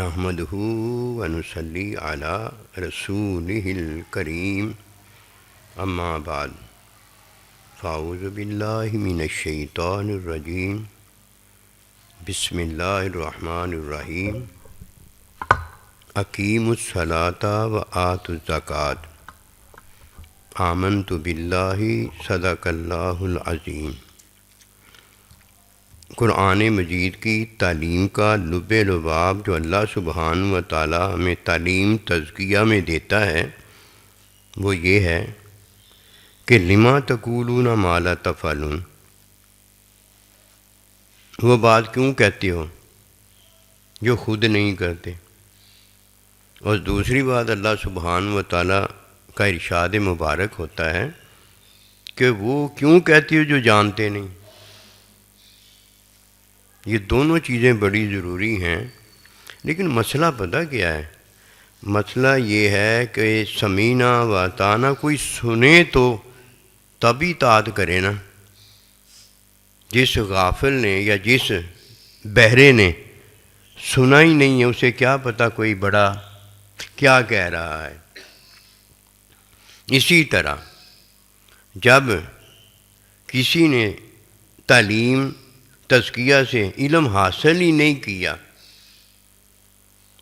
نحمدہ ونصلی علی رسولہ الکریم اما بعد فاعوذ باللہ من الشیطان الرجیم بسم اللہ الرحمن الرحیم اقیموا الصلاۃ وآتوا الزکوٰۃ آمنت باللہ صدق اللہ العظیم۔ قرآن مجید کی تعلیم کا لب لباب جو اللہ سبحانہ و تعالی ہمیں تعلیم تزکیہ میں دیتا ہے وہ یہ ہے کہ لما تقولون ما لا تفعلون، وہ بات کیوں کہتے ہو جو خود نہیں کرتے۔ اور دوسری بات اللہ سبحانہ و تعالی کا ارشاد مبارک ہوتا ہے کہ وہ کیوں کہتے ہو جو جانتے نہیں۔ یہ دونوں چیزیں بڑی ضروری ہیں، لیکن مسئلہ پتہ کیا ہے؟ مسئلہ یہ ہے کہ سمینا و اطعنا، کوئی سنے تو تبھی اطاعت کرے نا۔ جس غافل نے یا جس بہرے نے سنا ہی نہیں ہے اسے کیا پتہ کوئی بڑا کیا کہہ رہا ہے۔ اسی طرح جب کسی نے تعلیم تزکیہ سے علم حاصل ہی نہیں کیا،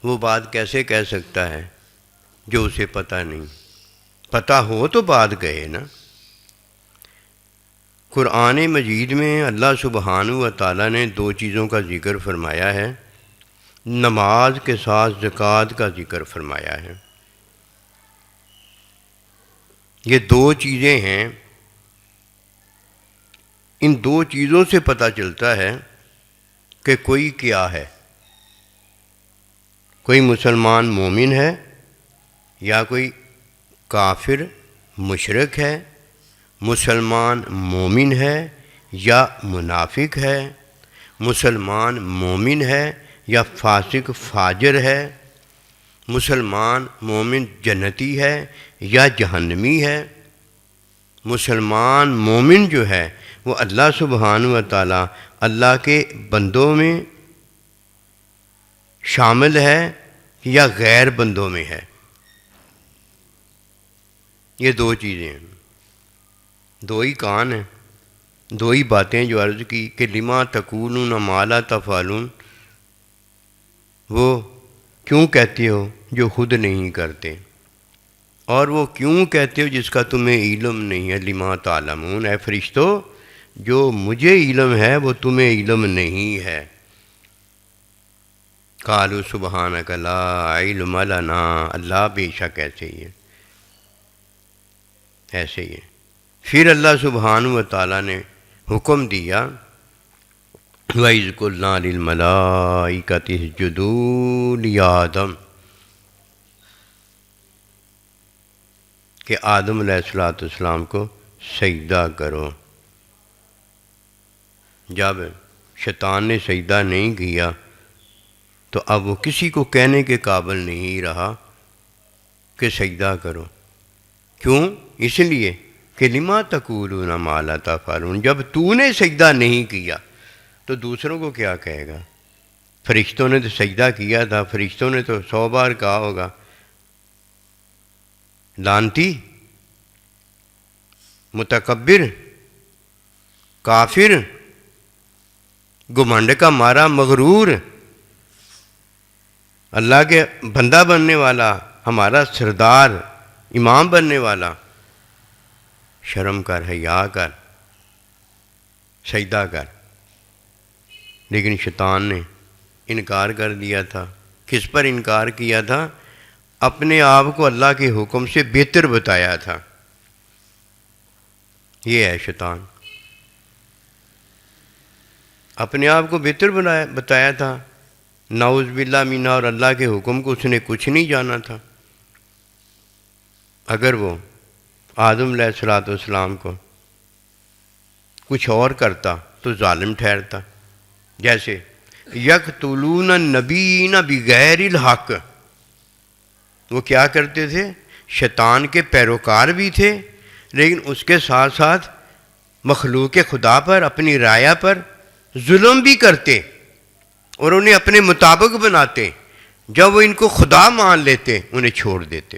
وہ بات کیسے کہہ سکتا ہے جو اسے پتہ نہیں؟ پتہ ہو تو بات کہے نا۔ قرآن مجید میں اللہ سبحانہ و تعالی نے دو چیزوں کا ذکر فرمایا ہے، نماز کے ساتھ زکوٰۃ کا ذکر فرمایا ہے۔ یہ دو چیزیں ہیں، ان دو چیزوں سے پتہ چلتا ہے کہ کوئی کیا ہے، کوئی مسلمان مومن ہے یا کوئی کافر مشرک ہے، مسلمان مومن ہے یا منافق ہے، مسلمان مومن ہے یا فاسق فاجر ہے، مسلمان مومن جنتی ہے یا جہنمی ہے۔ مسلمان مومن جو ہے وہ اللہ سبحانہ و تعالی اللہ کے بندوں میں شامل ہے یا غیر بندوں میں ہے۔ یہ دو چیزیں ہیں، دو ہی کان ہیں، دو ہی باتیں جو عرض کی کہ لما تقولون ما لا تفعلون، وہ کیوں کہتے ہو جو خود نہیں کرتے، اور وہ کیوں کہتے ہو جس کا تمہیں علم نہیں ہے۔ لما تعلمون، اے فرشتو جو مجھے علم ہے وہ تمہیں علم نہیں ہے۔ قالوا سبحانک لا علم لنا، اللہ بے شک ایسے ہی ہے، ایسے ہی ہے۔ پھر اللہ سبحانہ و تعالیٰ نے حکم دیا وَإِذْ قُلْنَا لِلْمَلَائِكَةِ اسْجُدُوا لِآدَمَ، کہ آدم علیہ السلام کو سجدہ کرو۔ جب شیطان نے سجدہ نہیں کیا تو اب وہ کسی کو کہنے کے قابل نہیں رہا کہ سجدہ کرو۔ کیوں؟ اس لیے کہ لما تقولون ما لا تفعلون، جب تو نے سجدہ نہیں کیا تو دوسروں کو کیا کہے گا؟ فرشتوں نے تو سجدہ کیا تھا، فرشتوں نے تو 100 بار کہا ہوگا لعنتی، متکبر، کافر، گھمنڈ کا مارا، مغرور، اللہ کے بندہ بننے والا، ہمارا سردار، امام بننے والا، شرم کر، حیا کر، سجدہ کر۔ لیکن شیطان نے انکار کر دیا تھا۔ کس پر انکار کیا تھا؟ اپنے آپ کو اللہ کے حکم سے بہتر بتایا تھا۔ یہ ہے شیطان، اپنے آپ کو بہتر بتایا تھا، نعوذ باللہ منہ، اور اللہ کے حکم کو اس نے کچھ نہیں جانا تھا۔ اگر وہ آدم علیہ السلام کو کچھ اور کرتا تو ظالم ٹھہرتا۔ جیسے یقتلون النبیین بغیر الحق، وہ کیا کرتے تھے؟ شیطان کے پیروکار بھی تھے، لیکن اس کے ساتھ ساتھ مخلوق خدا پر، اپنی رعایا پر ظلم بھی کرتے اور انہیں اپنے مطابق بناتے۔ جب وہ ان کو خدا مان لیتے انہیں چھوڑ دیتے۔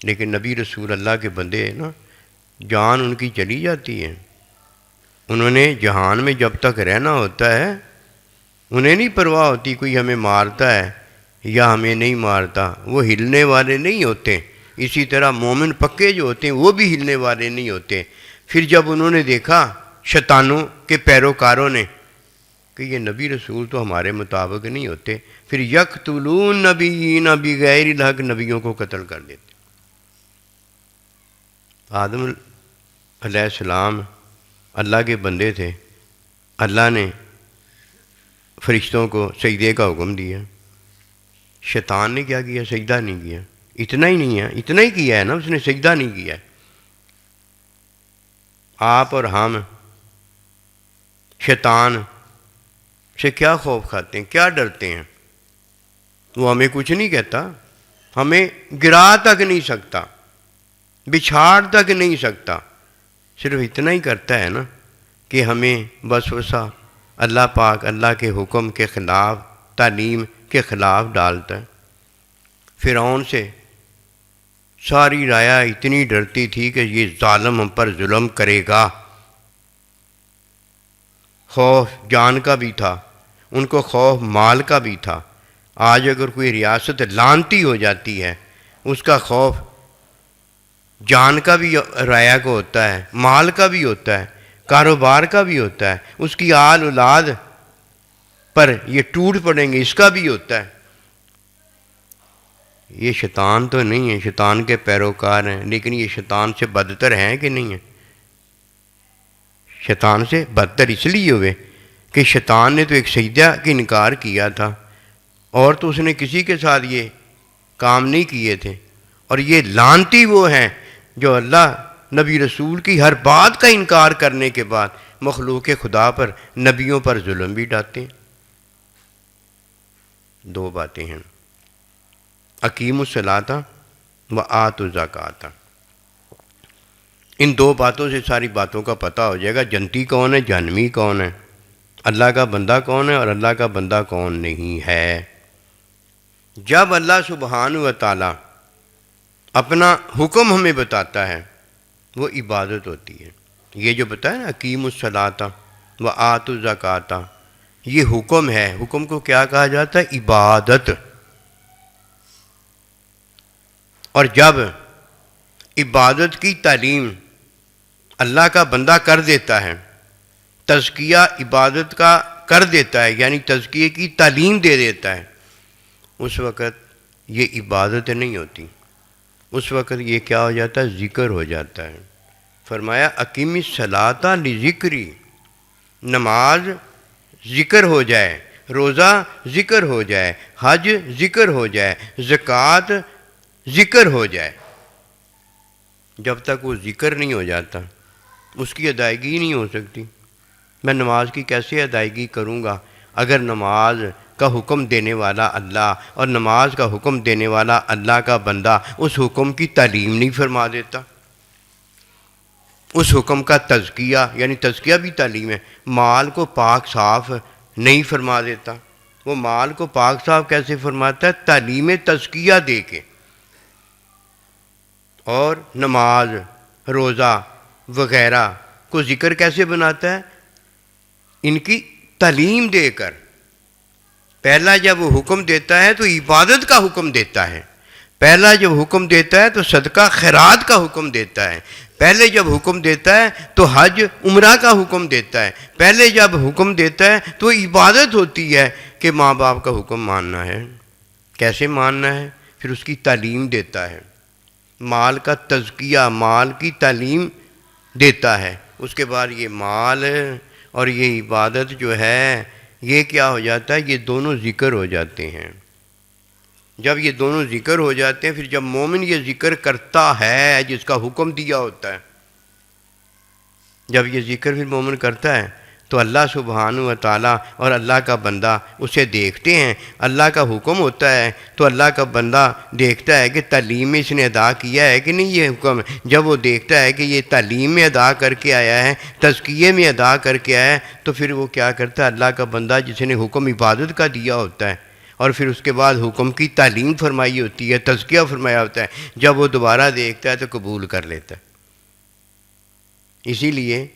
لیکن نبی رسول اللہ کے بندے نا، جان ان کی چلی جاتی ہے، انہوں نے جہان میں جب تک رہنا ہوتا ہے انہیں نہیں پرواہ ہوتی کوئی ہمیں مارتا ہے یا ہمیں نہیں مارتا، وہ ہلنے والے نہیں ہوتے۔ اسی طرح مومن پکے جو ہوتے ہیں وہ بھی ہلنے والے نہیں ہوتے۔ پھر جب انہوں نے دیکھا شیطانوں کے پیروکاروں نے کہ یہ نبی رسول تو ہمارے مطابق نہیں ہوتے، پھر یقتلون نبیین بغیر الحق، نبیوں کو قتل کر دیتے۔ آدم علیہ السلام اللہ کے بندے تھے، اللہ نے فرشتوں کو سجدے کا حکم دیا، شیطان نے کیا کیا؟ سجدہ نہیں کیا۔ اتنا ہی نہیں ہے، اتنا ہی کیا ہے نا، اس نے سجدہ نہیں کیا ہے۔ آپ اور ہم شیطان سے کیا خوف کھاتے ہیں، کیا ڈرتے ہیں؟ وہ ہمیں کچھ نہیں کہتا، ہمیں گرا تک نہیں سکتا، بچھاڑ تک نہیں سکتا، صرف اتنا ہی کرتا ہے نا کہ ہمیں وسوسہ اللہ پاک اللہ کے حکم کے خلاف، تعلیم کے خلاف ڈالتا ہے۔ فرعون سے ساری رایا اتنی ڈرتی تھی کہ یہ ظالم ہم پر ظلم کرے گا، خوف جان کا بھی تھا، ان کو خوف مال کا بھی تھا۔ آج اگر کوئی ریاست لانتی ہو جاتی ہے، اس کا خوف جان کا بھی رایا کو ہوتا ہے، مال کا بھی ہوتا ہے، کاروبار کا بھی ہوتا ہے، اس کی آل اولاد پر یہ ٹوٹ پڑیں گے اس کا بھی ہوتا ہے۔ یہ شیطان تو نہیں ہے، شیطان کے پیروکار ہیں، لیکن یہ شیطان سے بدتر ہیں کہ نہیں ہیں؟ شیطان سے بدتر اس لیے ہوئے کہ شیطان نے تو ایک سجدہ کی انکار کیا تھا، اور تو اس نے کسی کے ساتھ یہ کام نہیں کیے تھے، اور یہ لعنتی وہ ہیں جو اللہ نبی رسول کی ہر بات کا انکار کرنے کے بعد مخلوق خدا پر، نبیوں پر ظلم بھی ڈالتے ہیں۔ دو باتیں ہیں، اقیموا الصلاۃ و آتوا الزکوٰۃ۔ ان دو باتوں سے ساری باتوں کا پتہ ہو جائے گا، جنتی کون ہے، جہنمی کون ہے، اللہ کا بندہ کون ہے اور اللہ کا بندہ کون نہیں ہے۔ جب اللہ سبحانہ و تعالیٰ اپنا حکم ہمیں بتاتا ہے وہ عبادت ہوتی ہے۔ یہ جو بتایا نا اقیموا الصلاۃ و آتوا الزکوٰۃ، یہ حکم ہے۔ حکم کو کیا کہا جاتا ہے؟ عبادت۔ اور جب عبادت کی تعلیم اللہ کا بندہ کر دیتا ہے، تزکیہ عبادت کا کر دیتا ہے، یعنی تزکیے کی تعلیم دے دیتا ہے، اس وقت یہ عبادت نہیں ہوتی، اس وقت یہ کیا ہو جاتا ہے؟ ذکر ہو جاتا ہے۔ فرمایا اقیم الصلاۃ لذکری، نماز ذکر ہو جائے، روزہ ذکر ہو جائے، حج ذکر ہو جائے، زکوٰۃ ذکر ہو جائے۔ جب تک وہ ذکر نہیں ہو جاتا اس کی ادائیگی نہیں ہو سکتی۔ میں نماز کی کیسے ادائیگی کروں گا اگر نماز کا حکم دینے والا اللہ اور نماز کا حکم دینے والا اللہ کا بندہ اس حکم کی تعلیم نہیں فرما دیتا؟ اس حکم کا تزکیہ، یعنی تزکیہ بھی تعلیم ہے، مال کو پاک صاف نہیں فرما دیتا۔ وہ مال کو پاک صاف کیسے فرماتا ہے؟ تعلیم تزکیہ دے کے، اور نماز، روزہ وغیرہ کو ذکر کیسے بناتا ہے؟ ان کی تعلیم دے کر۔ پہلا جب وہ حکم دیتا ہے تو عبادت کا حکم دیتا ہے، پہلا جب حکم دیتا ہے تو صدقہ خیرات کا حکم دیتا ہے، پہلے جب حکم دیتا ہے تو حج عمرہ کا حکم دیتا ہے، پہلے جب حکم دیتا ہے تو عبادت ہوتی ہے کہ ماں باپ کا حکم ماننا ہے۔ کیسے ماننا ہے؟ پھر اس کی تعلیم دیتا ہے، مال کا تزکیہ، مال کی تعلیم دیتا ہے۔ اس کے بعد یہ مال اور یہ عبادت جو ہے یہ کیا ہو جاتا ہے؟ یہ دونوں ذکر ہو جاتے ہیں۔ جب یہ دونوں ذکر ہو جاتے ہیں، پھر جب مومن یہ ذکر کرتا ہے جس کا حکم دیا ہوتا ہے، جب یہ ذکر پھر مومن کرتا ہے تو اللہ سبحانہ و تعالیٰ اور اللہ کا بندہ اسے دیکھتے ہیں۔ اللہ کا حکم ہوتا ہے تو اللہ کا بندہ دیکھتا ہے کہ تعلیم میں اس نے ادا کیا ہے کہ نہیں یہ حکم۔ جب وہ دیکھتا ہے کہ یہ تعلیم میں ادا کر کے آیا ہے، تزکیے میں ادا کر کے آیا ہے، تو پھر وہ کیا کرتا ہے؟ اللہ کا بندہ جس نے حکم عبادت کا دیا ہوتا ہے اور پھر اس کے بعد حکم کی تعلیم فرمائی ہوتی ہے، تزکیہ فرمایا ہوتا ہے، جب وہ دوبارہ دیکھتا ہے تو قبول کر لیتا ہے۔ اسی لیے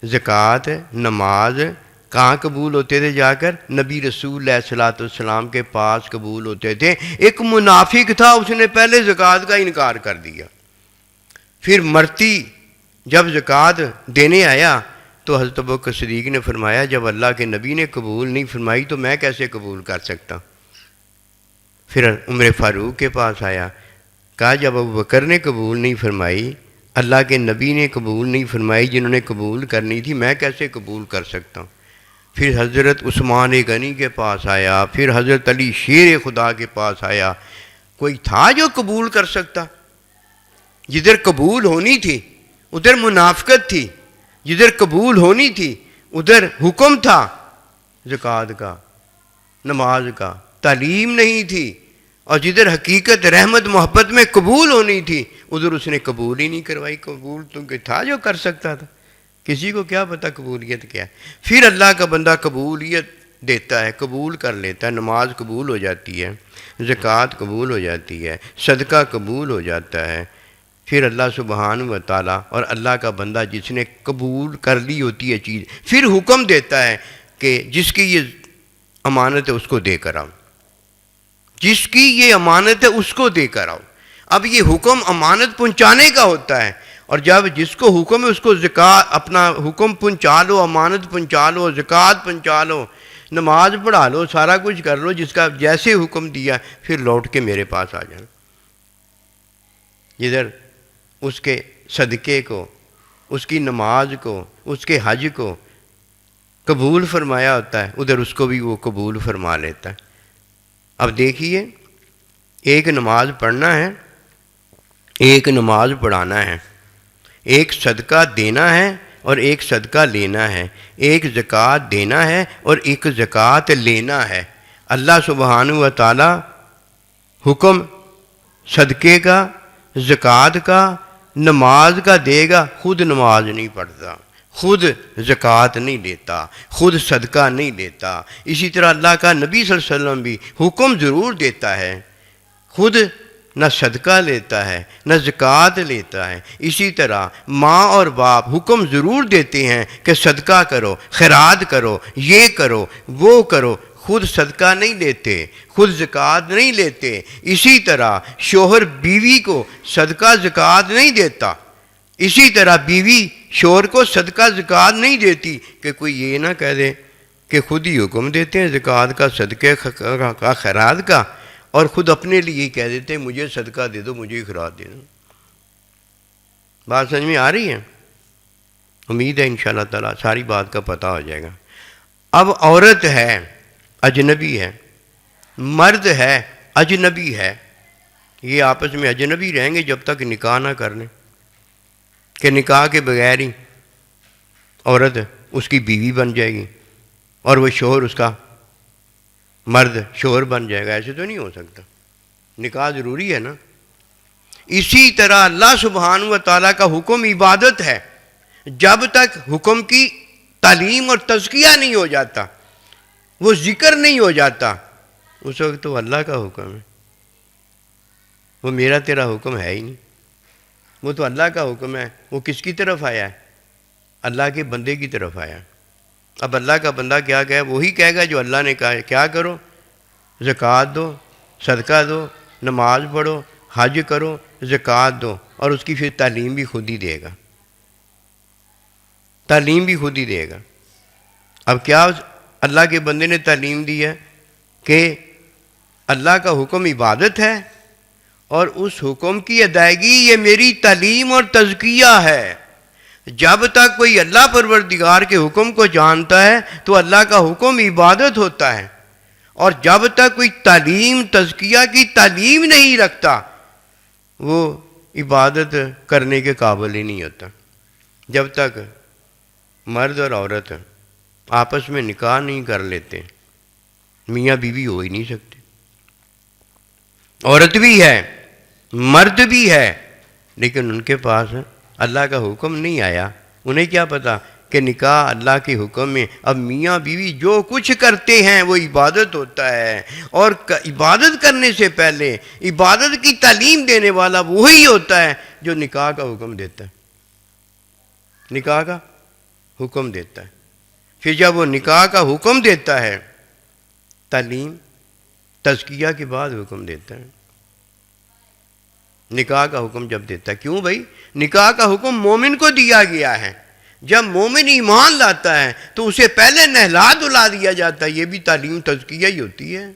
زکوٰۃ، نماز کہاں قبول ہوتے تھے؟ جا کر نبی رسول علیہ الصلوۃ والسلام کے پاس قبول ہوتے تھے۔ ایک منافق تھا، اس نے پہلے زکوٰۃ کا انکار کر دیا، پھر مرتی جب زکوٰۃ دینے آیا تو حضرت ابوبکر صدیق نے فرمایا جب اللہ کے نبی نے قبول نہیں فرمائی تو میں کیسے قبول کر سکتا؟ پھر عمر فاروق کے پاس آیا، کہا جب ابوبکر نے قبول نہیں فرمائی، اللہ کے نبی نے قبول نہیں فرمائی، جنہوں نے قبول کرنی تھی، میں کیسے قبول کر سکتا ہوں؟ پھر حضرت عثمان غنی کے پاس آیا، پھر حضرت علی شیر خدا کے پاس آیا۔ کوئی تھا جو قبول کر سکتا؟ جدھر قبول ہونی تھی ادھر منافقت تھی، جدھر قبول ہونی تھی ادھر حکم تھا زکوٰۃ کا، نماز کا، تعلیم نہیں تھی، اور جدھر حقیقت رحمت محبت میں قبول ہونی تھی ادھر اس نے قبول ہی نہیں کروائی۔ قبول تو تھا جو کر سکتا تھا، کسی کو کیا پتہ قبولیت کیا ہے؟ پھر اللہ کا بندہ قبولیت دیتا ہے، قبول کر لیتا ہے، نماز قبول ہو جاتی ہے، زکوٰۃ قبول ہو جاتی ہے، صدقہ قبول ہو جاتا ہے۔ پھر اللہ سبحانہ و تعالیٰ اور اللہ کا بندہ جس نے قبول کر لی ہوتی ہے چیز، پھر حکم دیتا ہے کہ جس کی یہ امانت ہے اس کو دے کر آؤ، جس کی یہ امانت ہے اس کو دے کر آؤ۔ اب یہ حکم امانت پہنچانے کا ہوتا ہے، اور جب جس کو حکم ہے اس کو زکوٰۃ اپنا حکم پہنچا لو، امانت پہنچا لو، زکوٰۃ پہنچا لو، نماز پڑھا لو، سارا کچھ کر لو، جس کا جیسے حکم دیا پھر لوٹ کے میرے پاس آ جانا۔ جدھر اس کے صدقے کو، اس کی نماز کو، اس کے حج کو قبول فرمایا ہوتا ہے ادھر اس کو بھی وہ قبول فرما لیتا ہے۔ اب دیکھیے، ایک نماز پڑھنا ہے، ایک نماز پڑھانا ہے، ایک صدقہ دینا ہے اور ایک صدقہ لینا ہے، ایک زکوٰۃ دینا ہے اور ایک زکوٰۃ لینا ہے۔ اللہ سبحانہ و تعالی حکم صدقے کا، زکوٰۃ کا، نماز کا دے گا، خود نماز نہیں پڑھتا، خود زکوٰۃ نہیں دیتا، خود صدقہ نہیں دیتا۔ اسی طرح اللہ کا نبی صلی اللہ علیہ وسلم بھی حکم ضرور دیتا ہے، خود نہ صدقہ لیتا ہے نہ زکوٰۃ لیتا ہے۔ اسی طرح ماں اور باپ حکم ضرور دیتے ہیں کہ صدقہ کرو، خیرات کرو، یہ کرو، وہ کرو، خود صدقہ نہیں لیتے، خود زکوٰۃ نہیں لیتے۔ اسی طرح شوہر بیوی کو صدقہ زکوٰۃ نہیں دیتا، اسی طرح بیوی شوہر کو صدقہ زکوٰۃ نہیں دیتی کہ کوئی یہ نہ کہہ دے کہ خود ہی حکم دیتے ہیں زکوٰۃ کا، صدقے کا، خیرات کا، اور خود اپنے لیے کہہ دیتے ہیں مجھے صدقہ دے دو، مجھے خیرات دے دو۔ بات سمجھ میں آ رہی ہے؟ امید ہے انشاءاللہ تعالیٰ ساری بات کا پتہ ہو جائے گا۔ اب عورت ہے، اجنبی ہے، مرد ہے، اجنبی ہے، یہ آپس میں اجنبی رہیں گے جب تک نکاح نہ کر لیں، کہ نکاح کے بغیر ہی عورت اس کی بیوی بن جائے گی اور وہ شوہر اس کا، مرد شوہر بن جائے گا، ایسے تو نہیں ہو سکتا، نکاح ضروری ہے نا۔ اسی طرح اللہ سبحانہ و تعالیٰ کا حکم عبادت ہے، جب تک حکم کی تعلیم اور تزکیہ نہیں ہو جاتا، وہ ذکر نہیں ہو جاتا، اس وقت تو اللہ کا حکم ہے، وہ میرا تیرا حکم ہے ہی نہیں، وہ تو اللہ کا حکم ہے۔ وہ کس کی طرف آیا ہے؟ اللہ کے بندے کی طرف آیا۔ اب اللہ کا بندہ کیا کہے؟ وہی کہے گا جو اللہ نے کہا ہے، کیا کرو؟ زکوٰۃ دو، صدقہ دو، نماز پڑھو، حج کرو، زکوٰۃ دو، اور اس کی پھر تعلیم بھی خود ہی دے گا، تعلیم بھی خود ہی دے گا۔ اب کیا اللہ کے بندے نے تعلیم دی ہے کہ اللہ کا حکم عبادت ہے اور اس حکم کی ادائیگی یہ میری تعلیم اور تزکیہ ہے۔ جب تک کوئی اللہ پروردگار کے حکم کو جانتا ہے تو اللہ کا حکم عبادت ہوتا ہے، اور جب تک کوئی تعلیم تزکیہ کی تعلیم نہیں رکھتا وہ عبادت کرنے کے قابل ہی نہیں ہوتا۔ جب تک مرد اور عورت آپس میں نکاح نہیں کر لیتے میاں بیوی ہو ہی نہیں سکتے۔ عورت بھی ہے، مرد بھی ہے، لیکن ان کے پاس اللہ کا حکم نہیں آیا، انہیں کیا پتا کہ نکاح اللہ کے حکم میں، اب میاں بیوی جو کچھ کرتے ہیں وہ عبادت ہوتا ہے، اور عبادت کرنے سے پہلے عبادت کی تعلیم دینے والا وہی ہوتا ہے جو نکاح کا حکم دیتا ہے، نکاح کا حکم دیتا ہے۔ پھر جب وہ نکاح کا حکم دیتا ہے، تعلیم تزکیہ کے بعد حکم دیتا ہے، نکاح کا حکم جب دیتا ہے، کیوں بھائی؟ نکاح کا حکم مومن کو دیا گیا ہے۔ جب مومن ایمان لاتا ہے تو اسے پہلے نہلا دھلا دیا جاتا ہے، یہ بھی تعلیم تزکیہ ہی ہوتی ہے۔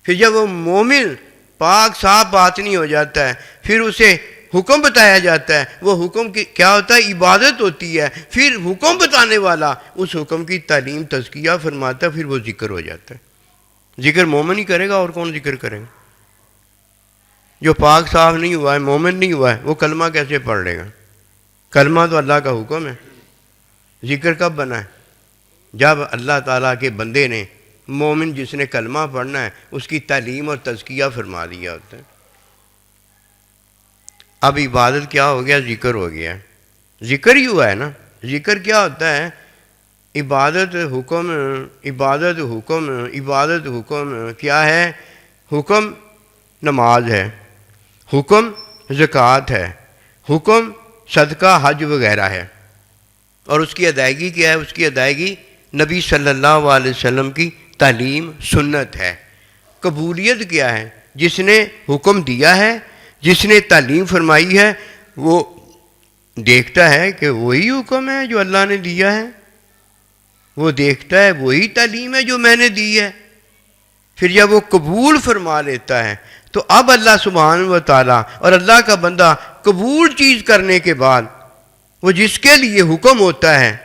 پھر جب وہ مومن پاک صاف باطنی ہو جاتا ہے، پھر اسے حکم بتایا جاتا ہے، وہ حکم کی کیا ہوتا ہے؟ عبادت ہوتی ہے۔ پھر حکم بتانے والا اس حکم کی تعلیم تزکیہ فرماتا ہے، پھر وہ ذکر ہو جاتا ہے۔ ذکر مومن ہی کرے گا، اور کون ذکر کرے گا؟ جو پاک صاف نہیں ہوا ہے، مومن نہیں ہوا ہے، وہ کلمہ کیسے پڑھ لے گا؟ کلمہ تو اللہ کا حکم ہے۔ ذکر کب بنا ہے؟ جب اللہ تعالیٰ کے بندے نے، مومن جس نے کلمہ پڑھنا ہے، اس کی تعلیم اور تزکیہ فرما دیا ہوتا ہے۔ اب عبادت کیا ہو گیا؟ ذکر ہو گیا۔ ذکر ہی ہوا ہے نا۔ ذکر کیا ہوتا ہے؟ عبادت حکم، عبادت حکم، عبادت حکم کیا ہے؟ حکم نماز ہے، حکم زکوٰۃ ہے، حکم صدقہ حج وغیرہ ہے، اور اس کی ادائیگی کیا ہے؟ اس کی ادائیگی نبی صلی اللہ علیہ وسلم کی تعلیم سنت ہے۔ قبولیت کیا ہے؟ جس نے حکم دیا ہے، جس نے تعلیم فرمائی ہے، وہ دیکھتا ہے کہ وہی حکم ہے جو اللہ نے دیا ہے، وہ دیکھتا ہے وہی تعلیم ہے جو میں نے دی ہے۔ پھر جب وہ قبول فرما لیتا ہے تو اب اللہ سبحانہ و تعالیٰ اور اللہ کا بندہ قبول چیز کرنے کے بعد وہ جس کے لیے حکم ہوتا ہے،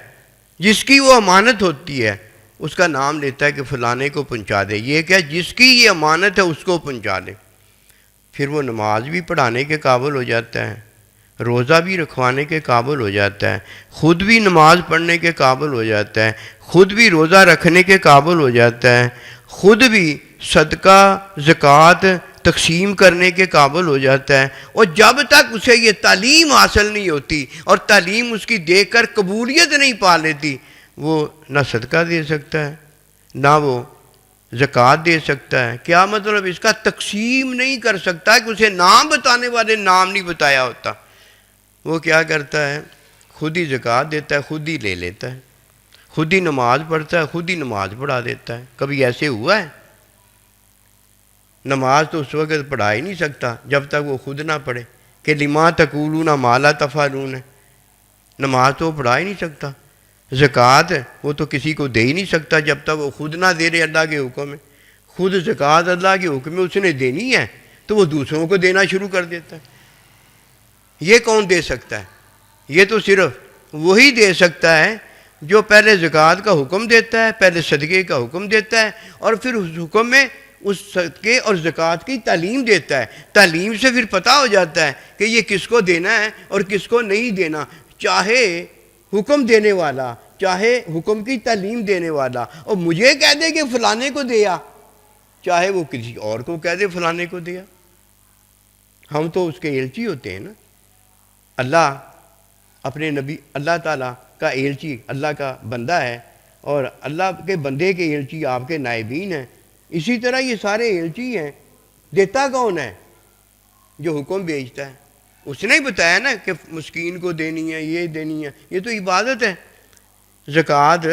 جس کی وہ امانت ہوتی ہے، اس کا نام لیتا ہے کہ فلانے کو پہنچا دے۔ یہ کیا؟ جس کی یہ امانت ہے اس کو پہنچا دے۔ پھر وہ نماز بھی پڑھانے کے قابل ہو جاتا ہے، روزہ بھی رکھوانے کے قابل ہو جاتا ہے، خود بھی نماز پڑھنے کے قابل ہو جاتا ہے، خود بھی روزہ رکھنے کے قابل ہو جاتا ہے، خود بھی صدقہ زکوٰۃ تقسیم کرنے کے قابل ہو جاتا ہے۔ اور جب تک اسے یہ تعلیم حاصل نہیں ہوتی اور تعلیم اس کی دیکھ کر قبولیت نہیں پا لیتی، وہ نہ صدقہ دے سکتا ہے، نہ وہ زکوٰۃ دے سکتا ہے۔ کیا مطلب اس کا؟ تقسیم نہیں کر سکتا، کہ اسے نام بتانے والے نام نہیں بتایا ہوتا۔ وہ کیا کرتا ہے؟ خود ہی زکوٰۃ دیتا ہے، خود ہی لے لیتا ہے، خود ہی نماز پڑھتا ہے، خود ہی نماز پڑھا دیتا ہے۔ کبھی ایسے ہوا ہے؟ نماز تو اس وقت پڑھا ہی نہیں سکتا جب تک وہ خود نہ پڑھے، کہ لما تقولون ما لا تفعلون ہے، نماز تو وہ پڑھا ہی نہیں سکتا۔ زکوٰۃ وہ تو کسی کو دے ہی نہیں سکتا جب تک وہ خود نہ دے رہے اللہ کے حکم میں۔ خود زکوٰۃ اللہ کے حکم میں اس نے دینی ہے تو وہ دوسروں کو دینا شروع کر دیتا ہے۔ یہ کون دے سکتا ہے؟ یہ تو صرف وہی دے سکتا ہے جو پہلے زکوٰۃ کا حکم دیتا ہے، پہلے صدقے کا حکم دیتا ہے، اور پھر اس حکم میں اس صدقے اور زکوٰۃ کی تعلیم دیتا ہے۔ تعلیم سے پھر پتہ ہو جاتا ہے کہ یہ کس کو دینا ہے اور کس کو نہیں دینا۔ چاہے حکم دینے والا، چاہے حکم کی تعلیم دینے والا اور مجھے کہہ دے کہ فلانے کو دیا، چاہے وہ کسی اور کو کہہ دے فلانے کو دیا، ہم تو اس کے ایلچی ہوتے ہیں نا۔ اللہ اپنے نبی، اللہ تعالیٰ کا ایلچی اللہ کا بندہ ہے، اور اللہ کے بندے کے ایلچی آپ کے نائبین ہیں۔ اسی طرح یہ سارے ایلچی ہیں۔ دیتا کون ہے؟ جو حکم بھیجتا ہے۔ اس نے ہی بتایا نا کہ مسکین کو دینی ہے، یہ دینی ہے، یہ تو عبادت ہے۔ زکوٰۃ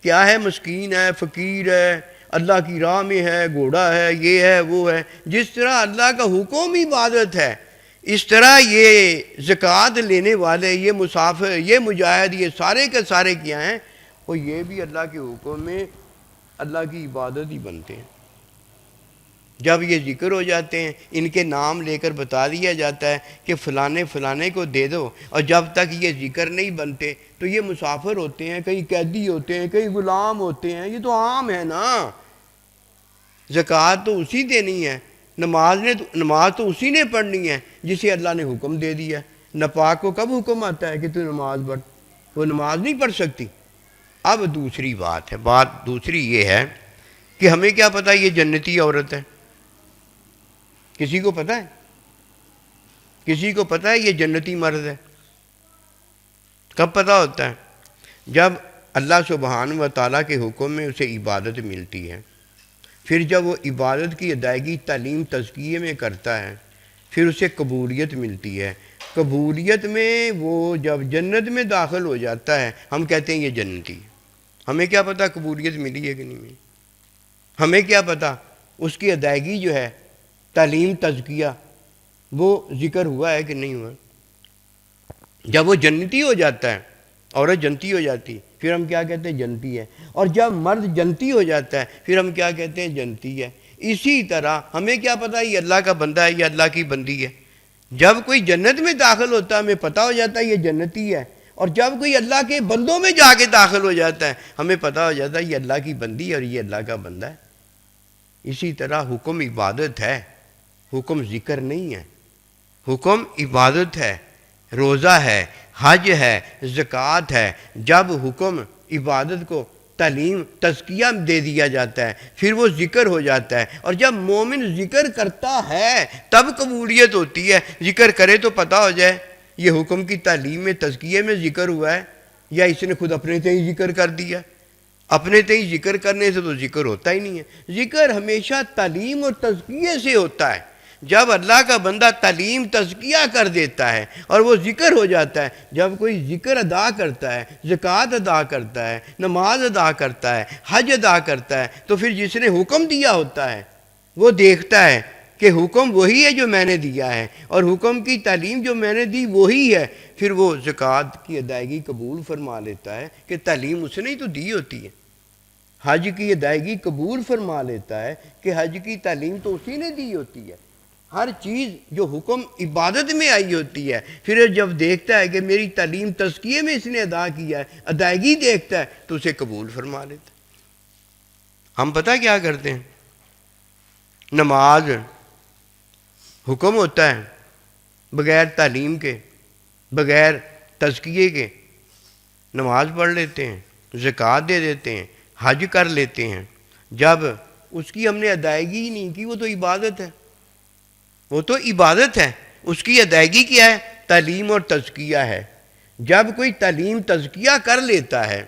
کیا ہے؟ مسکین ہے، فقیر ہے، اللہ کی راہ میں ہے، گھوڑا ہے، یہ ہے، وہ ہے۔ جس طرح اللہ کا حکم عبادت ہے، اس طرح یہ زکوٰۃ لینے والے، یہ مسافر، یہ مجاہد، یہ سارے کے سارے کیا ہیں؟ وہ یہ بھی اللہ کے حکم میں اللہ کی عبادت ہی بنتے ہیں۔ جب یہ ذکر ہو جاتے ہیں، ان کے نام لے کر بتا دیا جاتا ہے کہ فلانے فلانے کو دے دو، اور جب تک یہ ذکر نہیں بنتے تو یہ مسافر ہوتے ہیں، کئی قیدی ہوتے ہیں، کئی غلام ہوتے ہیں، یہ تو عام ہے نا۔ زکوٰۃ تو اسی دینی ہے، نماز تو اسی نے پڑھنی ہے جسے اللہ نے حکم دے دیا ہے۔ ناپاک کو کب حکم آتا ہے کہ تو نماز پڑھ؟ وہ نماز نہیں پڑھ سکتی۔ اب دوسری بات ہے، بات دوسری یہ ہے کہ ہمیں کیا پتہ یہ جنتی عورت ہے؟ کسی کو پتہ ہے؟ کسی کو پتہ ہے یہ جنتی مرد ہے؟ کب پتہ ہوتا ہے؟ جب اللہ سبحانہ و تعالیٰ کے حکم میں اسے عبادت ملتی ہے، پھر جب وہ عبادت کی ادائیگی تعلیم تزکیے میں کرتا ہے، پھر اسے قبولیت ملتی ہے۔ قبولیت میں وہ جب جنت میں داخل ہو جاتا ہے، ہم کہتے ہیں یہ جنتی ہے۔ ہمیں کیا پتہ قبولیت ملی ہے کہ نہیں ملی؟ ہمیں کیا پتہ اس کی ادائیگی جو ہے تعلیم تزکیہ وہ ذکر ہوا ہے کہ نہیں ہوا؟ جب وہ جنتی ہو جاتا ہے، عورت جنتی ہو جاتی، پھر ہم کیا کہتے ہیں؟ جنتی ہے۔ اور جب مرد جنتی ہو جاتا ہے، پھر ہم کیا کہتے ہیں؟ جنتی ہے۔ اسی طرح ہمیں کیا پتہ یہ اللہ کا بندہ ہے، یہ اللہ کی بندی ہے؟ جب کوئی جنت میں داخل ہوتا ہے ہمیں پتہ ہو جاتا ہے یہ جنتی ہے، اور جب کوئی اللہ کے بندوں میں جا کے داخل ہو جاتا ہے ہمیں پتہ ہو جاتا ہے یہ اللہ کی بندی ہے اور یہ اللہ کا بندہ ہے۔ اسی طرح حکم عبادت ہے، حکم ذکر نہیں ہے، حکم عبادت ہے، روزہ ہے، حج ہے، زکوٰۃ ہے۔ جب حکم عبادت کو تعلیم تزکیہ دے دیا جاتا ہے پھر وہ ذکر ہو جاتا ہے، اور جب مومن ذکر کرتا ہے تب قبولیت ہوتی ہے۔ ذکر کرے تو پتہ ہو جائے یہ حکم کی تعلیم میں تزکیے میں ذکر ہوا ہے یا اس نے خود اپنے سے ہی ذکر کر دیا۔ اپنے سے ہی ذکر کرنے سے تو ذکر ہوتا ہی نہیں ہے۔ ذکر ہمیشہ تعلیم اور تزکیے سے ہوتا ہے۔ جب اللہ کا بندہ تعلیم تزکیہ کر دیتا ہے اور وہ ذکر ہو جاتا ہے، جب کوئی ذکر ادا کرتا ہے، زکوٰۃ ادا کرتا ہے، نماز ادا کرتا ہے، حج ادا کرتا ہے، تو پھر جس نے حکم دیا ہوتا ہے وہ دیکھتا ہے کہ حکم وہی ہے جو میں نے دیا ہے، اور حکم کی تعلیم جو میں نے دی وہی ہے، پھر وہ زکوٰۃ کی ادائیگی قبول فرما لیتا ہے کہ تعلیم اس نے ہی تو دی ہوتی ہے۔ حج کی ادائیگی قبول فرما لیتا ہے کہ حج کی تعلیم تو اسی نے دی ہوتی ہے۔ ہر چیز جو حکم عبادت میں آئی ہوتی ہے، پھر جب دیکھتا ہے کہ میری تعلیم تزکیے میں اس نے ادا کیا ہے، ادائیگی دیکھتا ہے تو اسے قبول فرما لیتا ہے۔ ہم پتہ کیا کرتے ہیں؟ نماز حکم ہوتا ہے بغیر تعلیم کے، بغیر تزکیے کے، نماز پڑھ لیتے ہیں، زکوٰۃ دے دیتے ہیں، حج کر لیتے ہیں۔ جب اس کی ہم نے ادائیگی ہی نہیں کی وہ تو عبادت ہے، وہ تو عبادت ہے۔ اس کی ادائیگی کیا ہے؟ تعلیم اور تزکیہ ہے۔ جب کوئی تعلیم تزکیہ کر لیتا ہے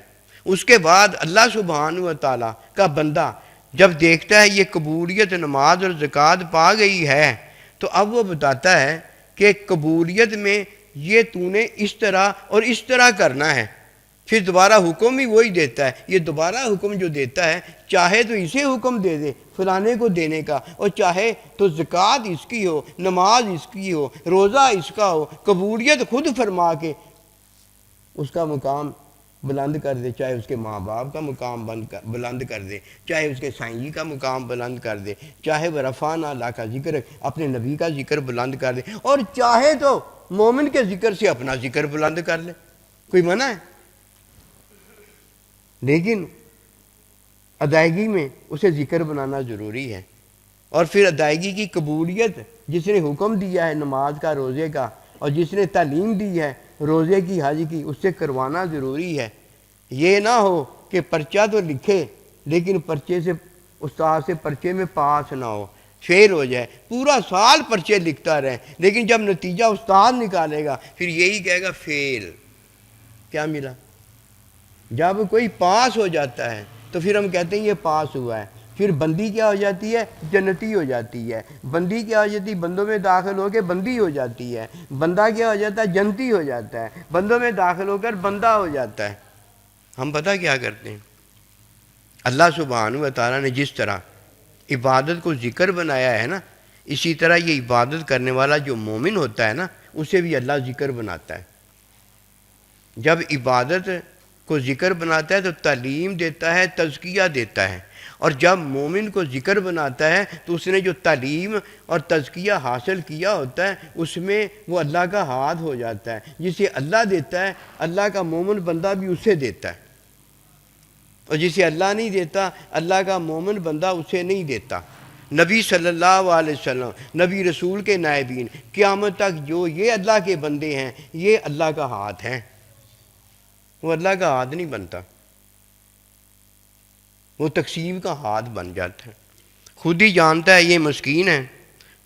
اس کے بعد اللہ سبحانہ و تعالیٰ کا بندہ جب دیکھتا ہے یہ قبولیت نماز اور زکوٰۃ پا گئی ہے تو اب وہ بتاتا ہے کہ قبولیت میں یہ تو نے اس طرح اور اس طرح کرنا ہے۔ پھر دوبارہ حکم ہی وہی دیتا ہے۔ یہ دوبارہ حکم جو دیتا ہے چاہے تو اسے حکم دے دے فلانے کو دینے کا، اور چاہے تو زکوٰۃ اس کی ہو، نماز اس کی ہو، روزہ اس کا ہو، قبولیت خود فرما کے اس کا مقام بلند کر دے، چاہے اس کے ماں باپ کا مقام بلند کر دے، چاہے اس کے سائیں جی کا مقام بلند کر دے، چاہے وہ رفعنا اللہ کا ذکر اپنے نبی کا ذکر بلند کر دے، اور چاہے تو مومن کے ذکر سے اپنا ذکر بلند کر لے۔ کوئی منع ہے؟ لیکن ادائیگی میں اسے ذکر بنانا ضروری ہے، اور پھر ادائیگی کی قبولیت جس نے حکم دیا ہے نماز کا، روزے کا، اور جس نے تعلیم دی ہے روزے کی، حج کی، اس سے کروانا ضروری ہے۔ یہ نہ ہو کہ پرچہ تو لکھے لیکن پرچے سے استاد سے پرچے میں پاس نہ ہو، فیل ہو جائے، پورا سال پرچے لکھتا رہے لیکن جب نتیجہ استاد نکالے گا پھر یہی کہے گا فیل، کیا ملا؟ جب کوئی پاس ہو جاتا ہے تو پھر ہم کہتے ہیں یہ پاس ہوا ہے۔ پھر بندی کیا ہو جاتی ہے؟ جنتی ہو جاتی ہے۔ بندی کیا ہو جاتی ہے؟ بندوں میں داخل ہو کے بندی ہو جاتی ہے۔ بندہ کیا ہو جاتا ہے؟ جنتی ہو جاتا ہے۔ بندوں میں داخل ہو کر بندہ ہو جاتا ہے۔ ہم پتہ کیا کرتے ہیں؟ اللہ سبحانہ و تعالیٰ نے جس طرح عبادت کو ذکر بنایا ہے نا، اسی طرح یہ عبادت کرنے والا جو مومن ہوتا ہے نا اسے بھی اللہ ذکر بناتا ہے۔ جب عبادت کو ذکر بناتا ہے تو تعلیم دیتا ہے، تزکیہ دیتا ہے، اور جب مومن کو ذکر بناتا ہے تو اس نے جو تعلیم اور تزکیہ حاصل کیا ہوتا ہے اس میں وہ اللہ کا ہاتھ ہو جاتا ہے۔ جسے اللہ دیتا ہے اللہ کا مومن بندہ بھی اسے دیتا ہے، اور جسے اللہ نہیں دیتا اللہ کا مومن بندہ اسے نہیں دیتا۔ نبی صلی اللہ علیہ وسلم، نبی رسول کے نائبین، قیامت تک جو یہ اللہ کے بندے ہیں یہ اللہ کا ہاتھ ہیں، وہ اللہ کا ہاتھ نہیں بنتا، وہ تقسیم کا ہاتھ بن جاتا ہے۔ خود ہی جانتا ہے یہ مسکین ہے،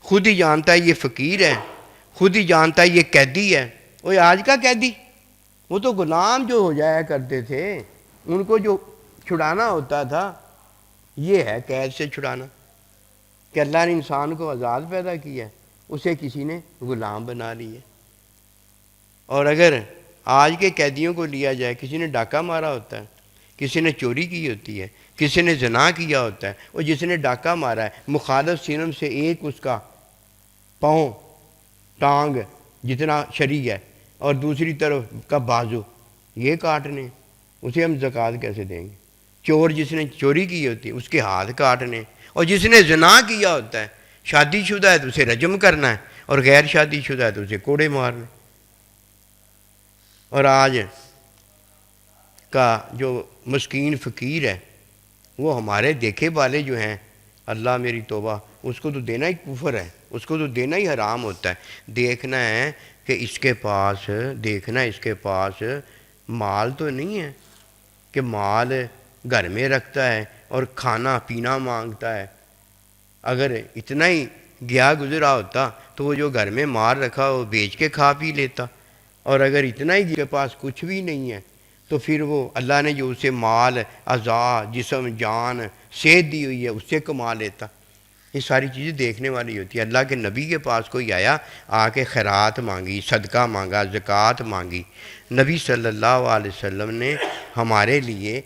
خود ہی جانتا ہے یہ فقیر ہے، خود ہی جانتا ہے یہ قیدی ہے۔ وہ آج کا قیدی وہ تو غلام جو ہو جایا کرتے تھے، ان کو جو چھڑانا ہوتا تھا، یہ ہے قید سے چھڑانا، کہ اللہ نے انسان کو آزاد پیدا کیا ہے، اسے کسی نے غلام بنا لیا۔ اور اگر آج کے قیدیوں کو لیا جائے، کسی نے ڈاکہ مارا ہوتا ہے، کسی نے چوری کی ہوتی ہے، کسی نے زنا کیا ہوتا ہے، اور جس نے ڈاکہ مارا ہے مخالف سینم سے ایک اس کا پاؤں ٹانگ جتنا شریک ہے اور دوسری طرف کا بازو یہ کاٹنے، اسے ہم زکوٰۃ کیسے دیں گے؟ چور جس نے چوری کی ہوتی ہے اس کے ہاتھ کاٹنے، اور جس نے زنا کیا ہوتا ہے، شادی شدہ ہے تو اسے رجم کرنا ہے، اور غیر شادی شدہ ہے تو اسے کوڑے مارنے۔ اور آج کا جو مسکین فقیر ہے، وہ ہمارے دیکھے والے جو ہیں، اللہ میری توبہ، اس کو تو دینا ہی کفر ہے، اس کو تو دینا ہی حرام ہوتا ہے۔ دیکھنا ہے کہ اس کے پاس، دیکھنا اس کے پاس مال تو نہیں ہے کہ مال گھر میں رکھتا ہے اور کھانا پینا مانگتا ہے۔ اگر اتنا ہی گیا گزرا ہوتا تو وہ جو گھر میں مال رکھا وہ بیچ کے کھا پی لیتا، اور اگر اتنا ہی کے پاس کچھ بھی نہیں ہے تو پھر وہ اللہ نے جو اسے مال، اعضاء، جسم، جان، صحت دی ہوئی ہے اس سے کما لیتا۔ یہ ساری چیزیں دیکھنے والی ہوتی ہے۔ اللہ کے نبی کے پاس کوئی آیا، آ کے خیرات مانگی، صدقہ مانگا، زکوٰۃ مانگی، نبی صلی اللہ علیہ وسلم نے ہمارے لیے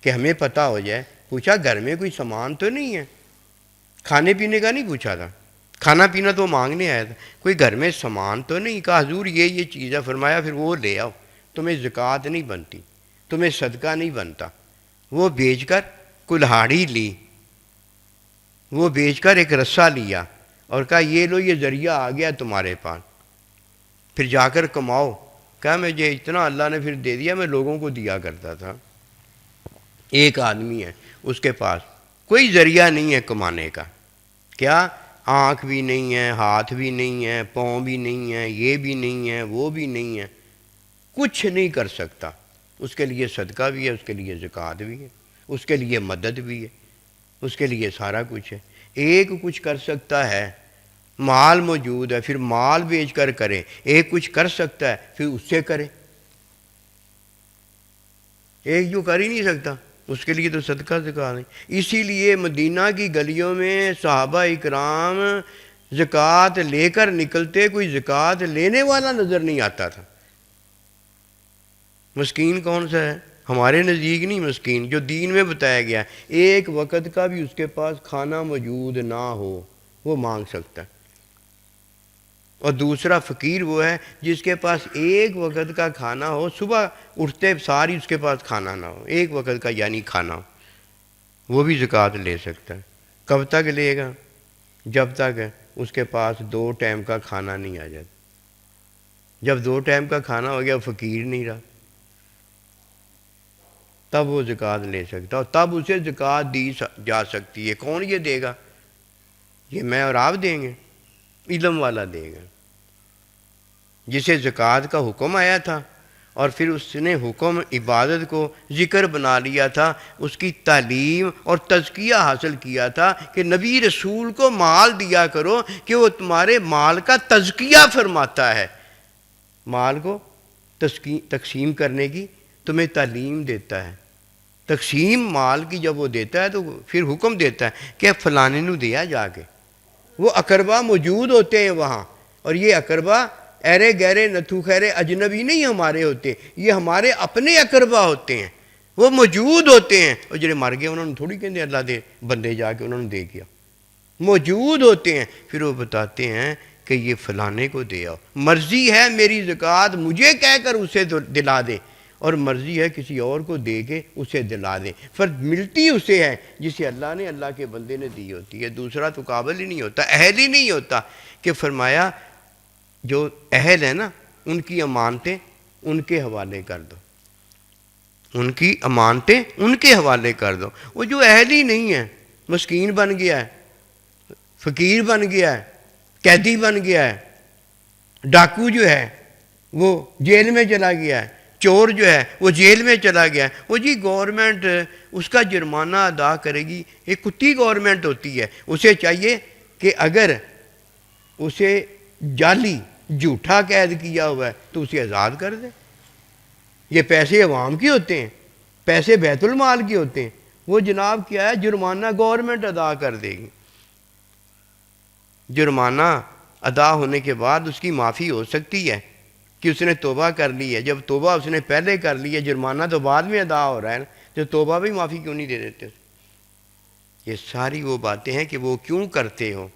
کہ ہمیں پتہ ہو جائے پوچھا گھر میں کوئی سامان تو نہیں ہے؟ کھانے پینے کا نہیں پوچھا تھا، کھانا پینا تو مانگنے آیا تھا، کوئی گھر میں سامان تو نہیں؟ کہا حضور یہ چیز ہے، فرمایا پھر وہ لے آؤ، تمہیں زکوٰۃ نہیں بنتی، تمہیں صدقہ نہیں بنتا۔ وہ بیچ کر کلہاڑی لی، وہ بیچ کر ایک رسہ لیا اور کہا یہ لو، یہ ذریعہ آ گیا تمہارے پاس، پھر جا کر کماؤ۔ کہا مجھے اتنا اللہ نے پھر دے دیا، میں لوگوں کو دیا کرتا تھا۔ ایک آدمی ہے اس کے پاس کوئی ذریعہ نہیں ہے کمانے کا، کیا آنکھ بھی نہیں ہے، ہاتھ بھی نہیں ہے، پاؤں بھی نہیں ہے، یہ بھی نہیں ہے، وہ بھی نہیں ہے، کچھ نہیں کر سکتا۔ اس کے لیے صدقہ بھی ہے، اس کے لیے زکوٰۃ بھی ہے، اس کے لیے مدد بھی ہے، اس کے لیے سارا کچھ ہے۔ ایک کچھ کر سکتا ہے، مال موجود ہے، پھر مال بیچ کر کرے۔ ایک کچھ کر سکتا ہے، پھر اس سے کرے۔ ایک جو کر ہی نہیں سکتا اس کے لیے تو صدقہ زکوٰۃ نہیں۔ اسی لیے مدینہ کی گلیوں میں صحابہ اکرام زکوٰۃ لے کر نکلتے، کوئی زکوٰۃ لینے والا نظر نہیں آتا تھا۔ مسکین کون سا ہے؟ ہمارے نزدیک نہیں مسکین، جو دین میں بتایا گیا ہے ایک وقت کا بھی اس کے پاس کھانا موجود نہ ہو وہ مانگ سکتا ہے۔ اور دوسرا فقیر وہ ہے جس کے پاس ایک وقت کا کھانا ہو، صبح اٹھتے ساری اس کے پاس کھانا نہ ہو، ایک وقت کا یعنی کھانا ہو، وہ بھی زکوٰۃ لے سکتا ہے۔ کب تک لے گا؟ جب تک اس کے پاس 2 ٹائم کا کھانا نہیں آ جاتا۔ جب 2 ٹائم کا کھانا ہو گیا فقیر نہیں رہا، تب وہ زکوٰۃ لے سکتا، اور تب اسے زکوٰۃ دی جا سکتی ہے۔ کون یہ دے گا؟ یہ میں اور آپ دیں گے؟ علم والا دے گا، جسے زکوٰۃ کا حکم آیا تھا اور پھر اس نے حکم عبادت کو ذکر بنا لیا تھا، اس کی تعلیم اور تزکیہ حاصل کیا تھا کہ نبی رسول کو مال دیا کرو کہ وہ تمہارے مال کا تزکیہ فرماتا ہے، مال کو تقسیم کرنے کی تمہیں تعلیم دیتا ہے۔ تقسیم مال کی جب وہ دیتا ہے تو پھر حکم دیتا ہے کہ فلانے نو دیا جا کے۔ وہ اقربا موجود ہوتے ہیں وہاں، اور یہ اقربا ایرے گہرے نتھو خیرے اجنبی نہیں ہمارے ہوتے، یہ ہمارے اپنے اقربا ہوتے ہیں، وہ موجود ہوتے ہیں۔ اور جڑے مر گئے انہوں نے تھوڑی کہتے اللہ دے بندے جا کے انہوں نے دے گیا، موجود ہوتے ہیں۔ پھر وہ بتاتے ہیں کہ یہ فلانے کو دے آؤ، مرضی ہے میری زکوٰۃ مجھے کہہ کر اسے دلا دے، اور مرضی ہے کسی اور کو دے کے اسے دلا دے، فرض ملتی اسے ہے جسے اللہ نے، اللہ کے بندے نے دی ہوتی ہے، دوسرا تو قابل ہی نہیں ہوتا، اہل ہی نہیں ہوتا۔ کہ فرمایا جو اہل ہے نا ان کی امانتیں ان کے حوالے کر دو، ان کی امانتیں ان کے حوالے کر دو۔ وہ جو اہل ہی نہیں ہے، مسکین بن گیا ہے، فقیر بن گیا ہے، قیدی بن گیا ہے، ڈاکو جو ہے وہ جیل میں چلا گیا ہے، چور جو ہے وہ جیل میں چلا گیا ہے، وہ جی گورنمنٹ اس کا جرمانہ ادا کرے گی، ایک کتی گورنمنٹ ہوتی ہے، اسے چاہیے کہ اگر اسے جعلی جھوٹا قید کیا ہوا ہے تو اسے آزاد کر دے۔ یہ پیسے عوام کے ہوتے ہیں، پیسے بیت المال کے ہوتے ہیں، وہ جناب کیا ہے جرمانہ گورنمنٹ ادا کر دے گی۔ جرمانہ ادا ہونے کے بعد اس کی معافی ہو سکتی ہے کہ اس نے توبہ کر لی ہے۔ جب توبہ اس نے پہلے کر لی ہے، جرمانہ تو بعد میں ادا ہو رہا ہے نا، تو توبہ بھی معافی کیوں نہیں دے دیتے؟ یہ ساری وہ باتیں ہیں کہ وہ کیوں کرتے ہو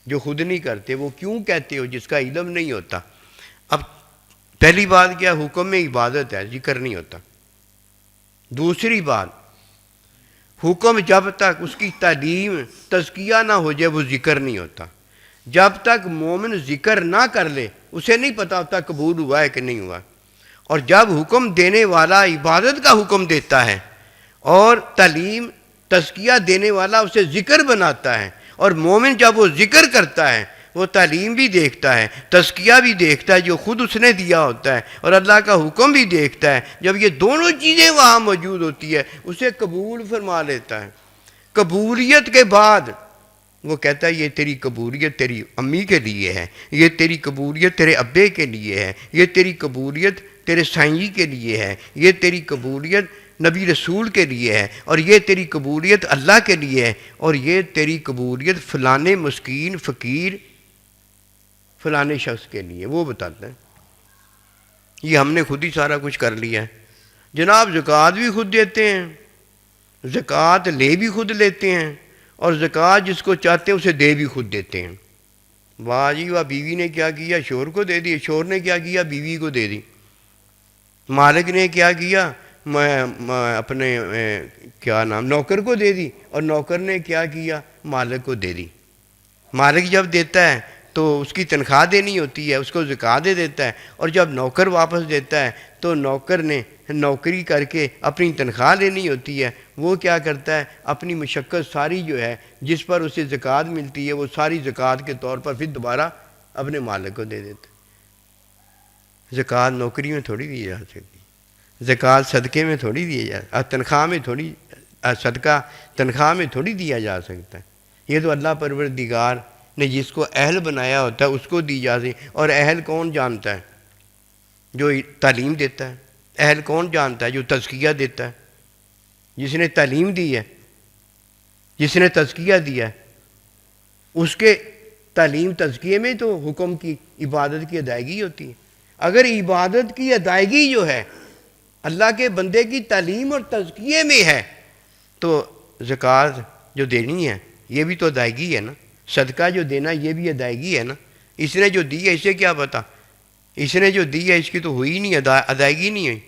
جو خود نہیں کرتے، وہ کیوں کہتے ہو جس کا علم نہیں ہوتا۔ اب پہلی بات کیا، حکم میں عبادت ہے، ذکر نہیں ہوتا۔ دوسری بات، حکم جب تک اس کی تعلیم تزکیہ نہ ہو جائے وہ ذکر نہیں ہوتا۔ جب تک مومن ذکر نہ کر لے اسے نہیں پتا ہوتا قبول ہوا ہے کہ نہیں ہوا۔ اور جب حکم دینے والا عبادت کا حکم دیتا ہے اور تعلیم تزکیہ دینے والا اسے ذکر بناتا ہے، اور مومن جب وہ ذکر کرتا ہے وہ تعلیم بھی دیکھتا ہے، تزکیہ بھی دیکھتا ہے جو خود اس نے دیا ہوتا ہے، اور اللہ کا حکم بھی دیکھتا ہے، جب یہ دونوں چیزیں وہاں موجود ہوتی ہے اسے قبول فرما لیتا ہے۔ قبولیت کے بعد وہ کہتا ہے یہ تیری قبولیت تیری امی کے لیے ہے، یہ تیری قبولیت تیرے ابے کے لیے ہے، یہ تیری قبولیت تیرے سائیں کے لیے ہے، یہ تیری قبولیت نبی رسول کے لیے ہے، اور یہ تیری قبولیت اللہ کے لیے ہے، اور یہ تیری قبولیت فلانے مسکین فقیر فلانے شخص کے لیے، وہ بتاتا ہے۔ یہ ہم نے خود ہی سارا کچھ کر لیا ہے جناب۔ زکوٰۃ بھی خود دیتے ہیں، زکوٰۃ لے بھی خود لیتے ہیں، اور زکوٰۃ جس کو چاہتے ہیں اسے دے بھی خود دیتے ہیں۔ واہ جی واہ، بیوی نے کیا کیا، شوہر کو دے دی، شوہر نے کیا کیا، بیوی کو دے دی۔ مالک نے کیا کیا، اپنے کیا نام نوکر کو دے دی، اور نوکر نے کیا کیا، مالک کو دے دی۔ مالک جب دیتا ہے تو اس کی تنخواہ دینی ہوتی ہے، اس کو زکوٰۃ دے دیتا ہے، اور جب نوکر واپس دیتا ہے تو نوکر نے نوکری کر کے اپنی تنخواہ لینی ہوتی ہے، وہ کیا کرتا ہے، اپنی مشقت ساری جو ہے جس پر اسے زکوٰۃ ملتی ہے وہ ساری زکوٰۃ کے طور پر پھر دوبارہ اپنے مالک کو دے دیتا ہے۔ زکوٰۃ نوکری میں تھوڑی دی جا سکتی، زکوٰۃ صدقے میں تھوڑی دی جا، تنخواہ میں تھوڑی، صدقہ تنخواہ میں تھوڑی دیا جا سکتا ہے۔ یہ تو اللہ پروردگار نے جس کو اہل بنایا ہوتا ہے اس کو دی جاتی۔ اور اہل کون جانتا ہے؟ جو تعلیم دیتا ہے۔ اہل کون جانتا ہے؟ جو تزکیہ دیتا ہے، جس نے تعلیم دی ہے، جس نے تزکیہ دیا ہے، اس کے تعلیم تزکیے میں تو حکم کی عبادت کی ادائیگی ہوتی ہے۔ اگر عبادت کی ادائیگی جو ہے اللہ کے بندے کی تعلیم اور تزکیے میں ہے تو زکوٰۃ جو دینی ہے یہ بھی تو ادائیگی ہے نا، صدقہ جو دینا یہ بھی ادائیگی ہے نا۔ اس نے جو دی ہے اسے کیا پتا، اس نے جو دی ہے اس کی تو ہوئی نہیں، ادائیگی نہیں ہوئی۔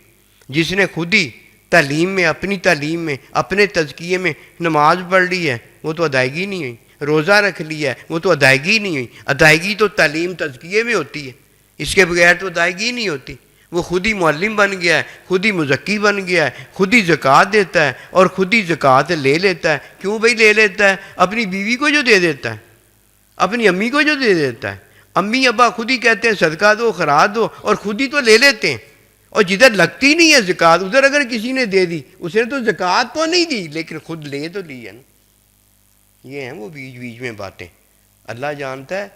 جس نے خود ہی تعلیم میں، اپنی تعلیم میں، اپنے تزکیے میں نماز پڑھ لی ہے وہ تو ادائیگی نہیں ہوئی، روزہ رکھ لیا ہے وہ تو ادائیگی نہیں ہوئی۔ ادائیگی تو تعلیم تزکیے میں ہوتی ہے، اس کے بغیر تو ادائیگی نہیں ہوتی۔ وہ خود ہی معلم بن گیا ہے، خود ہی مزکی بن گیا ہے، خود ہی زکوٰۃ دیتا ہے اور خود ہی زکوٰۃ لے لیتا ہے۔ کیوں بھائی لے لیتا ہے؟ اپنی بیوی کو جو دے دیتا ہے، اپنی امی کو جو دے دیتا ہے۔ امی ابا خود ہی کہتے ہیں صدقہ دو، خیرات دو، اور خود ہی تو لے لیتے ہیں۔ اور جدھر لگتی نہیں ہے زکوٰۃ ادھر اگر کسی نے دے دی، اس نے تو زکوٰۃ تو نہیں دی لیکن خود لے تو لی ہے نا۔ یہ ہیں وہ بیچ بیچ میں باتیں۔ اللہ جانتا ہے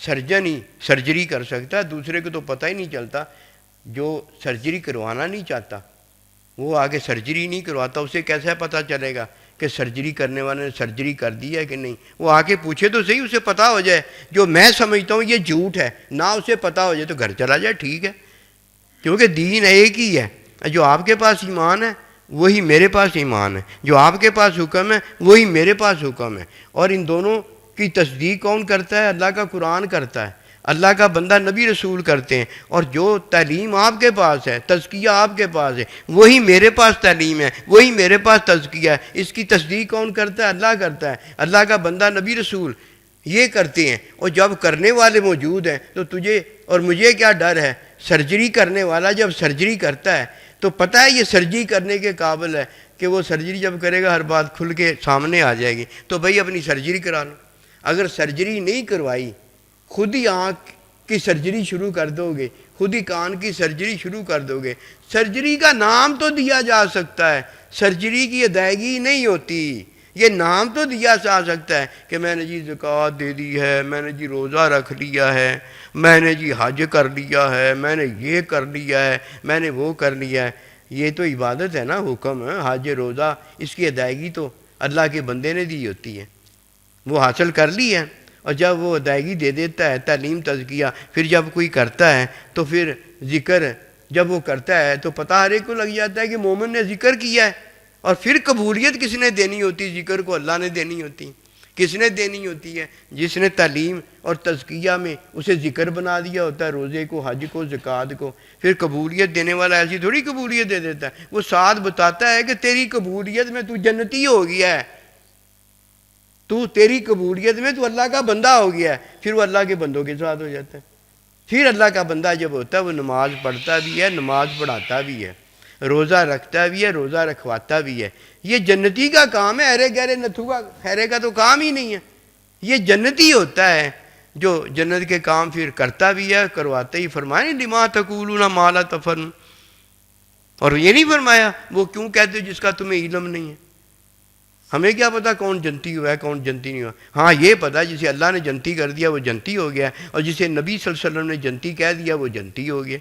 سرجن ہی سرجری کر سکتا ہے، دوسرے کو تو پتہ ہی نہیں چلتا۔ جو سرجری کروانا نہیں چاہتا وہ آگے سرجری نہیں کرواتا، اسے کیسا پتہ چلے گا کہ سرجری کرنے والے نے سرجری کر دی ہے کہ نہیں؟ وہ آ کے پوچھے تو صحیح، اسے پتہ ہو جائے۔ جو میں سمجھتا ہوں یہ جھوٹ ہے، نہ اسے پتہ ہو جائے تو گھر چلا جائے، ٹھیک ہے، کیونکہ دین ایک ہی ہے۔ جو آپ کے پاس ایمان ہے وہی میرے پاس ایمان ہے، جو آپ کے پاس حکم ہے وہی میرے پاس حکم ہے، اور ان دونوں کی تصدیق کون کرتا ہے؟ اللہ کا قرآن کرتا ہے، اللہ کا بندہ نبی رسول کرتے ہیں۔ اور جو تعلیم آپ کے پاس ہے، تزکیہ آپ کے پاس ہے، وہی میرے پاس تعلیم ہے، وہی میرے پاس تزکیہ ہے۔ اس کی تصدیق کون کرتا ہے؟ اللہ کرتا ہے، اللہ کا بندہ نبی رسول یہ کرتے ہیں۔ اور جب کرنے والے موجود ہیں تو تجھے اور مجھے کیا ڈر ہے؟ سرجری کرنے والا جب سرجری کرتا ہے تو پتہ ہے یہ سرجری کرنے کے قابل ہے کہ وہ سرجری جب کرے گا ہر بات کھل کے سامنے آ جائے گی، تو بھائی اپنی سرجری کرا لو۔ اگر سرجری نہیں کروائی، خود ہی آنکھ کی سرجری شروع کر دو گے، خود ہی کان کی سرجری شروع کر دو گے، سرجری کا نام تو دیا جا سکتا ہے، سرجری کی ادائیگی نہیں ہوتی۔ یہ نام تو دیا جا سکتا ہے کہ میں نے جی زکوٰۃ دے دی ہے، میں نے جی روزہ رکھ لیا ہے، میں نے جی حج کر لیا ہے، میں نے یہ کر لیا ہے، میں نے وہ کر لیا ہے۔ یہ تو عبادت ہے نا، حکم ہے حج روزہ، اس کی ادائیگی تو اللہ کے بندے نے دی ہوتی ہے، وہ حاصل کر لی ہے۔ اور جب وہ ادائیگی دے دیتا ہے، تعلیم تزکیہ، پھر جب کوئی کرتا ہے تو پھر ذکر جب وہ کرتا ہے تو پتہ ہر ایک کو لگ جاتا ہے کہ مومن نے ذکر کیا ہے۔ اور پھر قبولیت کس نے دینی ہوتی؟ ذکر کو اللہ نے دینی ہوتی۔ کس نے دینی ہوتی ہے؟ جس نے تعلیم اور تزکیہ میں اسے ذکر بنا دیا ہوتا ہے، روزے کو، حج کو، زکوٰۃ کو۔ پھر قبولیت دینے والا ایسی تھوڑی قبولیت دے دیتا ہے، وہ ساتھ بتاتا ہے کہ تیری قبولیت میں تو جنتی ہو گیا ہے، تیری قبولیت میں تو اللہ کا بندہ ہو گیا ہے۔ پھر وہ اللہ کے بندوں کے ساتھ ہو جاتا ہے۔ پھر اللہ کا بندہ جب ہوتا ہے وہ نماز پڑھتا بھی ہے، نماز پڑھاتا بھی ہے، روزہ رکھتا بھی ہے، روزہ رکھواتا بھی ہے۔ یہ جنتی کا کام ہے، ارے گہرے نتھو کا خیرے کا تو کام ہی نہیں ہے۔ یہ جنتی ہوتا ہے جو جنت کے کام پھر کرتا بھی ہے، کرواتا ہی۔ فرمایا لما تقولون ما لا تفعلون، اور یہ نہیں فرمایا وہ کیوں کہتے ہو جس کا تمہیں علم نہیں ہے۔ ہمیں کیا پتا کون جنتی ہوا ہے کون جنتی نہیں ہوا؟ ہاں یہ پتا جسے اللہ نے جنتی کر دیا وہ جنتی ہو گیا، اور جسے نبی صلی اللہ علیہ وسلم نے جنتی کہہ دیا وہ جنتی ہو گیا۔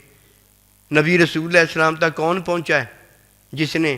نبی رسول اللہ علیہ السلام تک کون پہنچا ہے؟ جس نے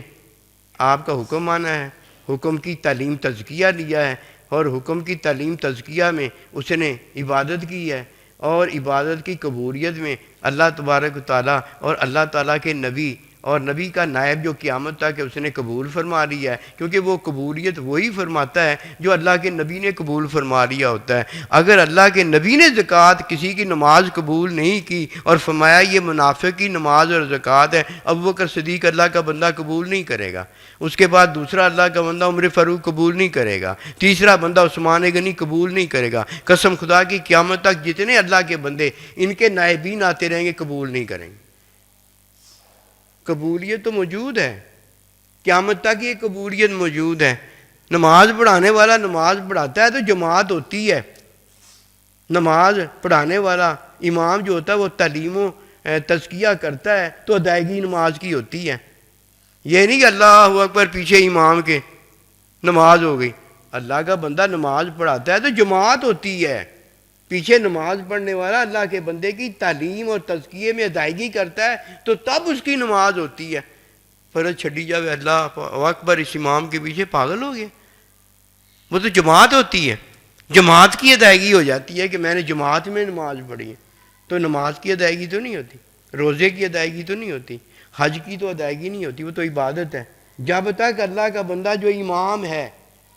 آپ کا حکم مانا ہے، حکم کی تعلیم تزکیہ لیا ہے، اور حکم کی تعلیم تزکیہ میں اس نے عبادت کی ہے، اور عبادت کی قبولیت میں اللہ تبارک و تعالیٰ اور اللہ تعالیٰ کے نبی اور نبی کا نائب جو قیامت تک اس نے قبول فرما لیا ہے، کیونکہ وہ قبولیت وہی فرماتا ہے جو اللہ کے نبی نے قبول فرما لیا ہوتا ہے۔ اگر اللہ کے نبی نے زکوٰۃ کسی کی نماز قبول نہیں کی اور فرمایا یہ منافق کی نماز اور زکوٰۃ ہے، ابوبکر صدیق اللہ کا بندہ قبول نہیں کرے گا، اس کے بعد دوسرا اللہ کا بندہ عمر فاروق قبول نہیں کرے گا، تیسرا بندہ عثمان غنی قبول نہیں کرے گا۔ قسم خدا کی قیامت تک جتنے اللہ کے بندے ان کے نائبین آتے رہیں گے قبول نہیں کریں گے۔ قبولیت تو موجود ہے، قیامت تک یہ قبولیت موجود ہے۔ نماز پڑھانے والا نماز پڑھاتا ہے تو جماعت ہوتی ہے، نماز پڑھانے والا امام جو ہوتا ہے وہ تعلیم و تزکیہ کرتا ہے تو ادائیگی نماز کی ہوتی ہے۔ یہ نہیں کہ اللہ اکبر پیچھے امام کے نماز ہو گئی۔ اللہ کا بندہ نماز پڑھاتا ہے تو جماعت ہوتی ہے، پیچھے نماز پڑھنے والا اللہ کے بندے کی تعلیم اور تزکیے میں ادائیگی کرتا ہے تو تب اس کی نماز ہوتی ہے۔ فرض چھڈی جاوے اللہ اکبر اس امام کے پیچھے پاگل ہو گیا، وہ تو جماعت ہوتی ہے، جماعت کی ادائیگی ہو جاتی ہے کہ میں نے جماعت میں نماز پڑھی ہے، تو نماز کی ادائیگی تو نہیں ہوتی، روزے کی ادائیگی تو نہیں ہوتی، حج کی تو ادائیگی نہیں ہوتی، وہ تو عبادت ہے۔ جب تک اللہ کا بندہ جو امام ہے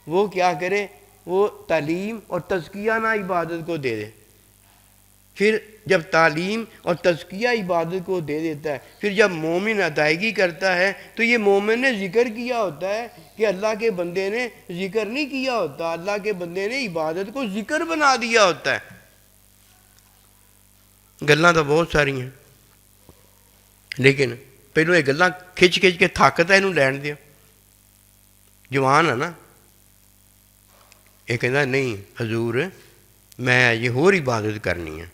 وہ کیا کرے، وہ تعلیم اور تزکیہ نہ عبادت کو دے دے، پھر جب تعلیم اور تزکیہ عبادت کو دے دیتا ہے، پھر جب مومن ادائیگی کرتا ہے تو یہ مومن نے ذکر کیا ہوتا ہے کہ اللہ کے بندے نے ذکر نہیں کیا ہوتا، اللہ کے بندے نے عبادت کو ذکر بنا دیا ہوتا ہے۔ گلاں تو بہت ساری ہیں، لیکن پہلو یہ گلاں کھچ کھچ کے طاقت ہے انہوں لین دیا۔ جوان ہے نا، یہ کہتا نہیں حضور میں یہ ہور عبادت کرنی ہے،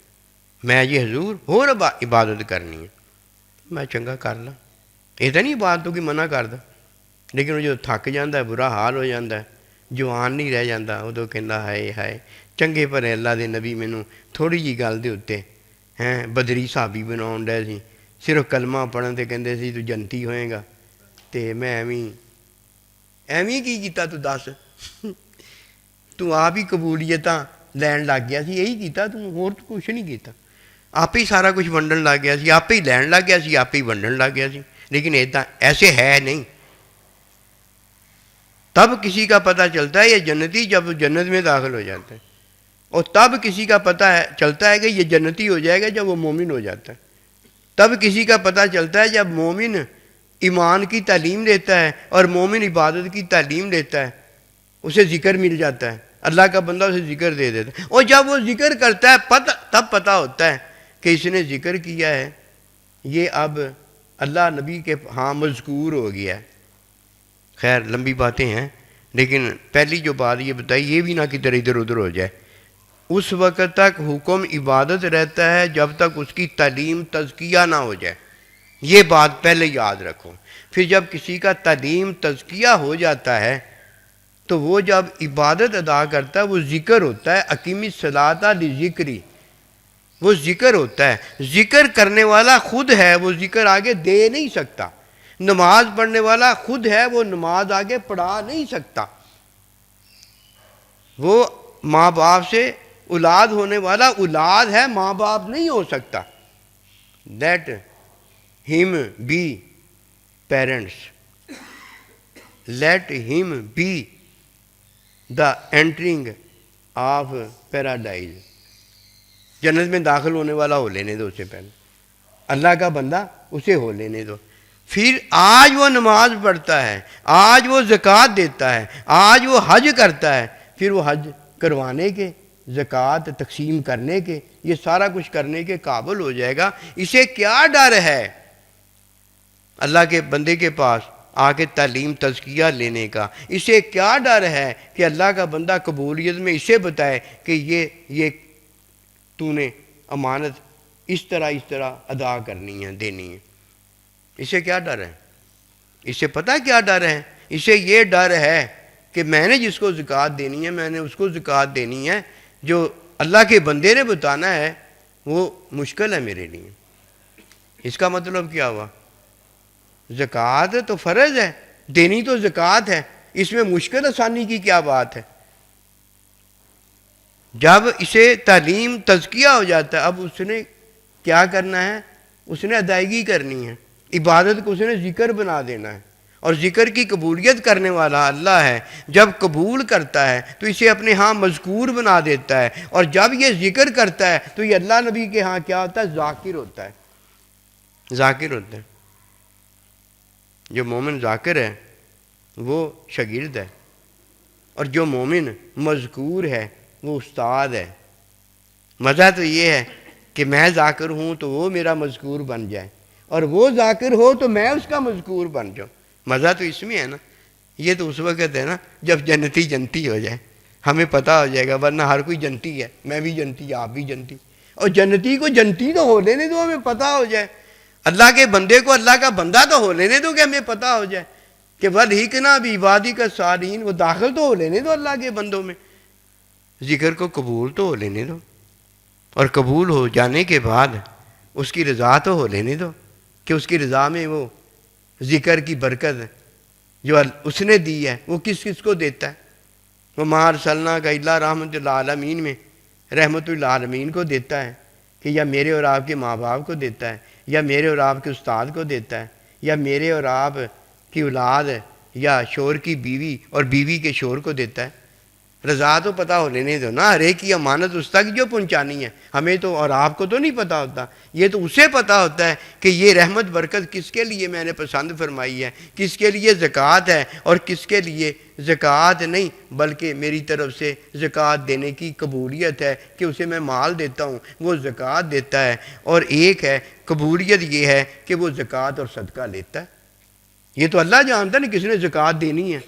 میں یہ حضور ہور عبادت کرنی ہے، میں چنگا کر لا، یہ تو نہیں بات تو کہ منع کر دا، لیکن وہ جو تھک جاتا ہے برا حال ہو جاتا ہے، جوان نہیں رہ جاتا، ادو کہتا ہائے ہائے چنگے بھلے اللہ دے نبی مینوں تھوڑی جی گل دے اتنے بدری صحابی بناؤن ڈے سی، صرف کلمہ پڑھن تے کہندے سی تو جنتی ہوئے گا، تے میں ایویں کی کیتا تو دس، تو آپ ہی قبولیتاں لین لگ گیا سی، یہی کیتا تو ہور تو کچھ نہیں کیتا، آپ ہی سارا کچھ ونڈن لگ گیا سی، آپ ہی لین لگ گیا سی، آپ ہی ونڈن لگ گیا سی، لیکن ایسے ہے نہیں۔ تب کسی کا پتہ چلتا ہے یہ جنتی جب جنت میں داخل ہو جاتا ہے، اور تب کسی کا پتہ چلتا ہے کہ یہ جنتی ہو جائے گا جب وہ مومن ہو جاتا ہے، تب کسی کا پتہ چلتا ہے جب مومن ایمان کی تعلیم لیتا ہے اور مومن عبادت کی تعلیم لیتا ہے، اسے ذکر مل جاتا ہے، اللہ کا بندہ اسے ذکر دے دیتا ہے، اور جب وہ ذکر کرتا ہے تب پتہ ہوتا ہے کہ اس نے ذکر کیا ہے، یہ اب اللہ نبی کے ہاں مذکور ہو گیا ہے۔ خیر لمبی باتیں ہیں، لیکن پہلی جو بات یہ بتائی یہ بھی نہ کدھر ادھر ادھر ہو جائے، اس وقت تک حکم عبادت رہتا ہے جب تک اس کی تعلیم تزکیہ نہ ہو جائے، یہ بات پہلے یاد رکھو۔ پھر جب کسی کا تعلیم تزکیہ ہو جاتا ہے تو وہ جب عبادت ادا کرتا ہے وہ ذکر ہوتا ہے، اقیم الصلاۃ لذکری، وہ ذکر ہوتا ہے۔ ذکر کرنے والا خود ہے، وہ ذکر آگے دے نہیں سکتا۔ نماز پڑھنے والا خود ہے، وہ نماز آگے پڑھا نہیں سکتا۔ وہ ماں باپ سے اولاد ہونے والا اولاد ہے، ماں باپ نہیں ہو سکتا۔ Let him be parents, let him be the entering of paradise, جنت میں داخل ہونے والا ہو لینے دو اسے پہلے، اللہ کا بندہ اسے ہو لینے دو۔ پھر آج وہ نماز پڑھتا ہے، آج وہ زکوٰۃ دیتا ہے، آج وہ حج کرتا ہے، پھر وہ حج کروانے کے، زکوٰۃ تقسیم کرنے کے، یہ سارا کچھ کرنے کے قابل ہو جائے گا۔ اسے کیا ڈر ہے اللہ کے بندے کے پاس آ کے تعلیم تزکیہ لینے کا؟ اسے کیا ڈر ہے کہ اللہ کا بندہ قبولیت میں اسے بتائے کہ یہ تو نے امانت اس طرح ادا کرنی ہے، دینی ہے؟ اسے کیا ڈر ہے؟ اسے پتہ کیا ڈر ہے؟ اسے یہ ڈر ہے کہ میں نے جس کو زکوٰۃ دینی ہے، میں نے اس کو زکوٰۃ دینی ہے، جو اللہ کے بندے نے بتانا ہے وہ مشکل ہے میرے لیے۔ اس کا مطلب کیا ہوا؟ زکوٰۃ تو فرض ہے، دینی تو زکوٰۃ ہے، اس میں مشکل آسانی کی کیا بات ہے؟ جب اسے تعلیم تزکیہ ہو جاتا ہے، اب اس نے کیا کرنا ہے؟ اس نے ادائیگی کرنی ہے، عبادت کو اس نے ذکر بنا دینا ہے، اور ذکر کی قبولیت کرنے والا اللہ ہے۔ جب قبول کرتا ہے تو اسے اپنے ہاں مذکور بنا دیتا ہے، اور جب یہ ذکر کرتا ہے تو یہ اللہ نبی کے ہاں کیا ہوتا ہے؟ ذاکر ہوتا ہے، ذاکر ہوتا ہے۔ جو مومن ذاکر ہے وہ شاگرد ہے، اور جو مومن مذکور ہے وہ استاد ہے۔ مزہ تو یہ ہے کہ میں ذاکر ہوں تو وہ میرا مذکور بن جائے، اور وہ ذاکر ہو تو میں اس کا مذکور بن جاؤں۔ مزہ تو اس میں ہے نا۔ یہ تو اس وقت ہے نا جب جنتی جنتی ہو جائے، ہمیں پتہ ہو جائے گا، ورنہ ہر کوئی جنتی ہے، میں بھی جنتی، آپ بھی جنتی، اور جنتی کو جنتی تو ہو لینے دو، ہمیں پتہ ہو جائے۔ اللہ کے بندے کو اللہ کا بندہ تو ہو لینے دو کہ ہمیں پتہ ہو جائے کہ وَالْحِقْنَا بِعِبَادِكَ الصَّالِحِينَ، وہ داخل تو ہو لینے دو اللہ کے بندوں میں، ذکر کو قبول تو ہو لینے دو، اور قبول ہو جانے کے بعد اس کی رضا تو ہو لینے دو کہ اس کی رضا میں وہ ذکر کی برکت جو اس نے دی ہے وہ کس کس کو دیتا ہے؟ وہ مَا أَرْسَلْنَاكَ إِلَّا رَحْمَةً لِلْعَالَمِينَ میں رحمت للعالمین کو دیتا ہے، کہ یا میرے اور آپ کے ماں باپ کو دیتا ہے، یا میرے اور آپ کے استاد کو دیتا ہے، یا میرے اور آپ کی اولاد یا شوہر کی بیوی اور بیوی کے شوہر کو دیتا ہے۔ رضا تو پتہ ہو لینے دو نا، ہر ایک کی امانت اس تک جو پہنچانی ہے، ہمیں تو اور آپ کو تو نہیں پتہ ہوتا، یہ تو اسے پتہ ہوتا ہے کہ یہ رحمت برکت کس کے لیے میں نے پسند فرمائی ہے، کس کے لیے زکوٰۃ ہے، اور کس کے لیے زکوٰۃ نہیں بلکہ میری طرف سے زکوٰۃ دینے کی قبولیت ہے کہ اسے میں مال دیتا ہوں، وہ زکوٰۃ دیتا ہے۔ اور ایک ہے قبولیت یہ ہے کہ وہ زکوٰۃ اور صدقہ لیتا ہے۔ یہ تو اللہ جانتا ہے نا کس نے زکوٰۃ دینی ہے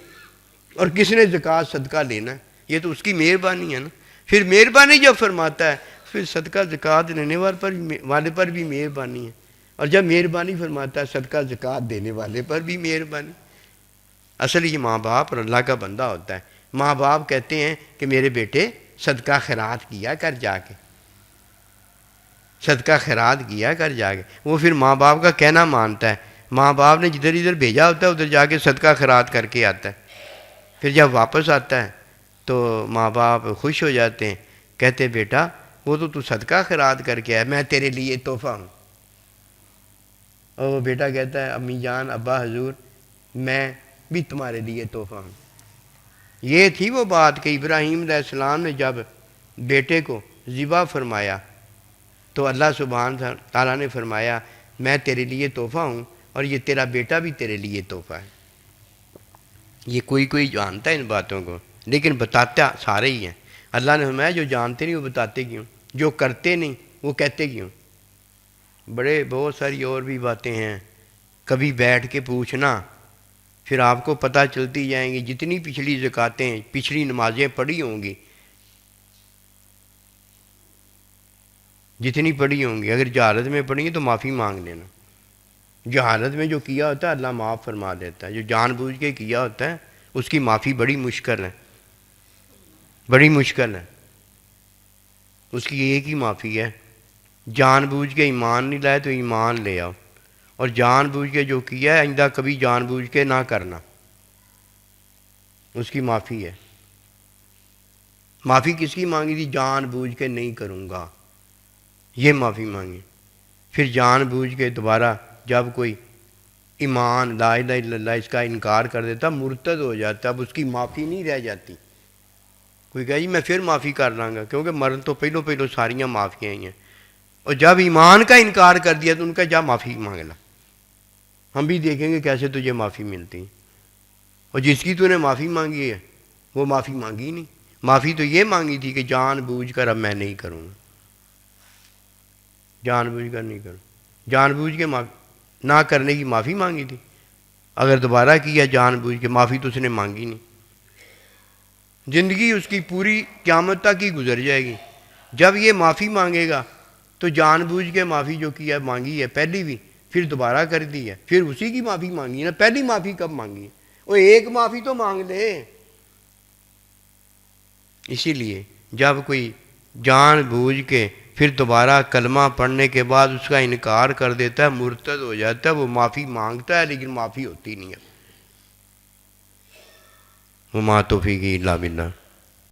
اور کس نے زکوٰۃ صدقہ لینا ہے، یہ تو اس کی مہربانی ہے نا۔ پھر مہربانی جب فرماتا ہے پھر صدقہ زکوٰۃ لینے والے پر بھی مہربانی ہے، اور جب مہربانی فرماتا ہے صدقہ زکوٰۃ دینے والے پر بھی مہربانی۔ اصل یہ ماں باپ اور اللہ کا بندہ ہوتا ہے۔ ماں باپ کہتے ہیں کہ میرے بیٹے صدقہ خیرات کیا کر جا کے، صدقہ خیرات کیا کر جا کے، وہ پھر ماں باپ کا کہنا مانتا ہے۔ ماں باپ نے جدھر ادھر بھیجا ہوتا ہے ادھر جا کے صدقہ خیرات کر کے آتا ہے، پھر جب واپس آتا ہے تو ماں باپ خوش ہو جاتے ہیں، کہتے بیٹا وہ تو صدقہ خیرات کر کے آیا، میں تیرے لیے تحفہ ہوں۔ اور وہ بیٹا کہتا ہے امی جان ابا حضور میں بھی تمہارے لیے تحفہ ہوں۔ یہ تھی وہ بات کہ ابراہیم علیہ السلام نے جب بیٹے کو ذبح فرمایا تو اللہ سبحانہ تعالیٰ نے فرمایا میں تیرے لیے تحفہ ہوں، اور یہ تیرا بیٹا بھی تیرے لیے تحفہ ہے۔ یہ کوئی جانتا ہے ان باتوں کو، لیکن بتاتا سارے ہی ہیں۔ اللہ نے فرمایا جو جانتے نہیں وہ بتاتے کیوں، جو کرتے نہیں وہ کہتے کیوں۔ بہت ساری اور بھی باتیں ہیں، کبھی بیٹھ کے پوچھنا پھر آپ کو پتہ چلتی جائیں گی۔ جتنی پچھلی زکاتیں پچھلی نمازیں پڑھی ہوں گی، جتنی پڑھی ہوں گی، اگر جہالت میں پڑھی ہیں تو معافی مانگ لینا۔ جہالت میں جو کیا ہوتا ہے اللہ معاف فرما دیتا ہے، جو جان بوجھ کے کیا ہوتا ہے اس کی معافی بڑی مشکل ہے، بڑی مشکل ہے۔ اس کی ایک ہی معافی ہے، جان بوجھ کے ایمان نہیں لائے تو ایمان لے آؤ، اور جان بوجھ کے جو کیا ہے آئندہ کبھی جان بوجھ کے نہ کرنا، اس کی معافی ہے۔ معافی کس کی مانگی تھی؟ جان بوجھ کے نہیں کروں گا، یہ معافی مانگی۔ پھر جان بوجھ کے دوبارہ جب کوئی ایمان لا الہ الا اللہ اس کا انکار کر دیتا، مرتد ہو جاتا، اب اس کی معافی نہیں رہ جاتی۔ کوئی کہے جی میں پھر معافی کر لوں گا، کیونکہ مرن تو پہلو ساریاں معافیاں ہی ہیں، اور جب ایمان کا انکار کر دیا تو ان کا جا معافی مانگ لا، ہم بھی دیکھیں گے کیسے تجھے معافی ملتی۔ اور جس کی تو نے معافی مانگی ہے وہ معافی مانگی نہیں، معافی تو یہ مانگی تھی کہ جان بوجھ کر اب میں نہیں کروں گا، جان بوجھ کر نہیں کروں، جان بوجھ کے نہ کرنے کی معافی مانگی تھی۔ اگر دوبارہ کیا جان بوجھ کے، معافی تو اس نے مانگی نہیں، زندگی اس کی پوری قیامت تک ہی گزر جائے گی۔ جب یہ معافی مانگے گا تو جان بوجھ کے معافی جو کیا مانگی ہے پہلی بھی، پھر دوبارہ کر دی ہے، پھر اسی کی معافی مانگی ہے نا، پہلی معافی کب مانگی ہے؟ وہ ایک معافی تو مانگ لے۔ اسی لیے جب کوئی جان بوجھ کے پھر دوبارہ کلمہ پڑھنے کے بعد اس کا انکار کر دیتا ہے، مرتد ہو جاتا ہے، وہ معافی مانگتا ہے لیکن معافی ہوتی نہیں ہے۔ وما توفیقی الا باللہ۔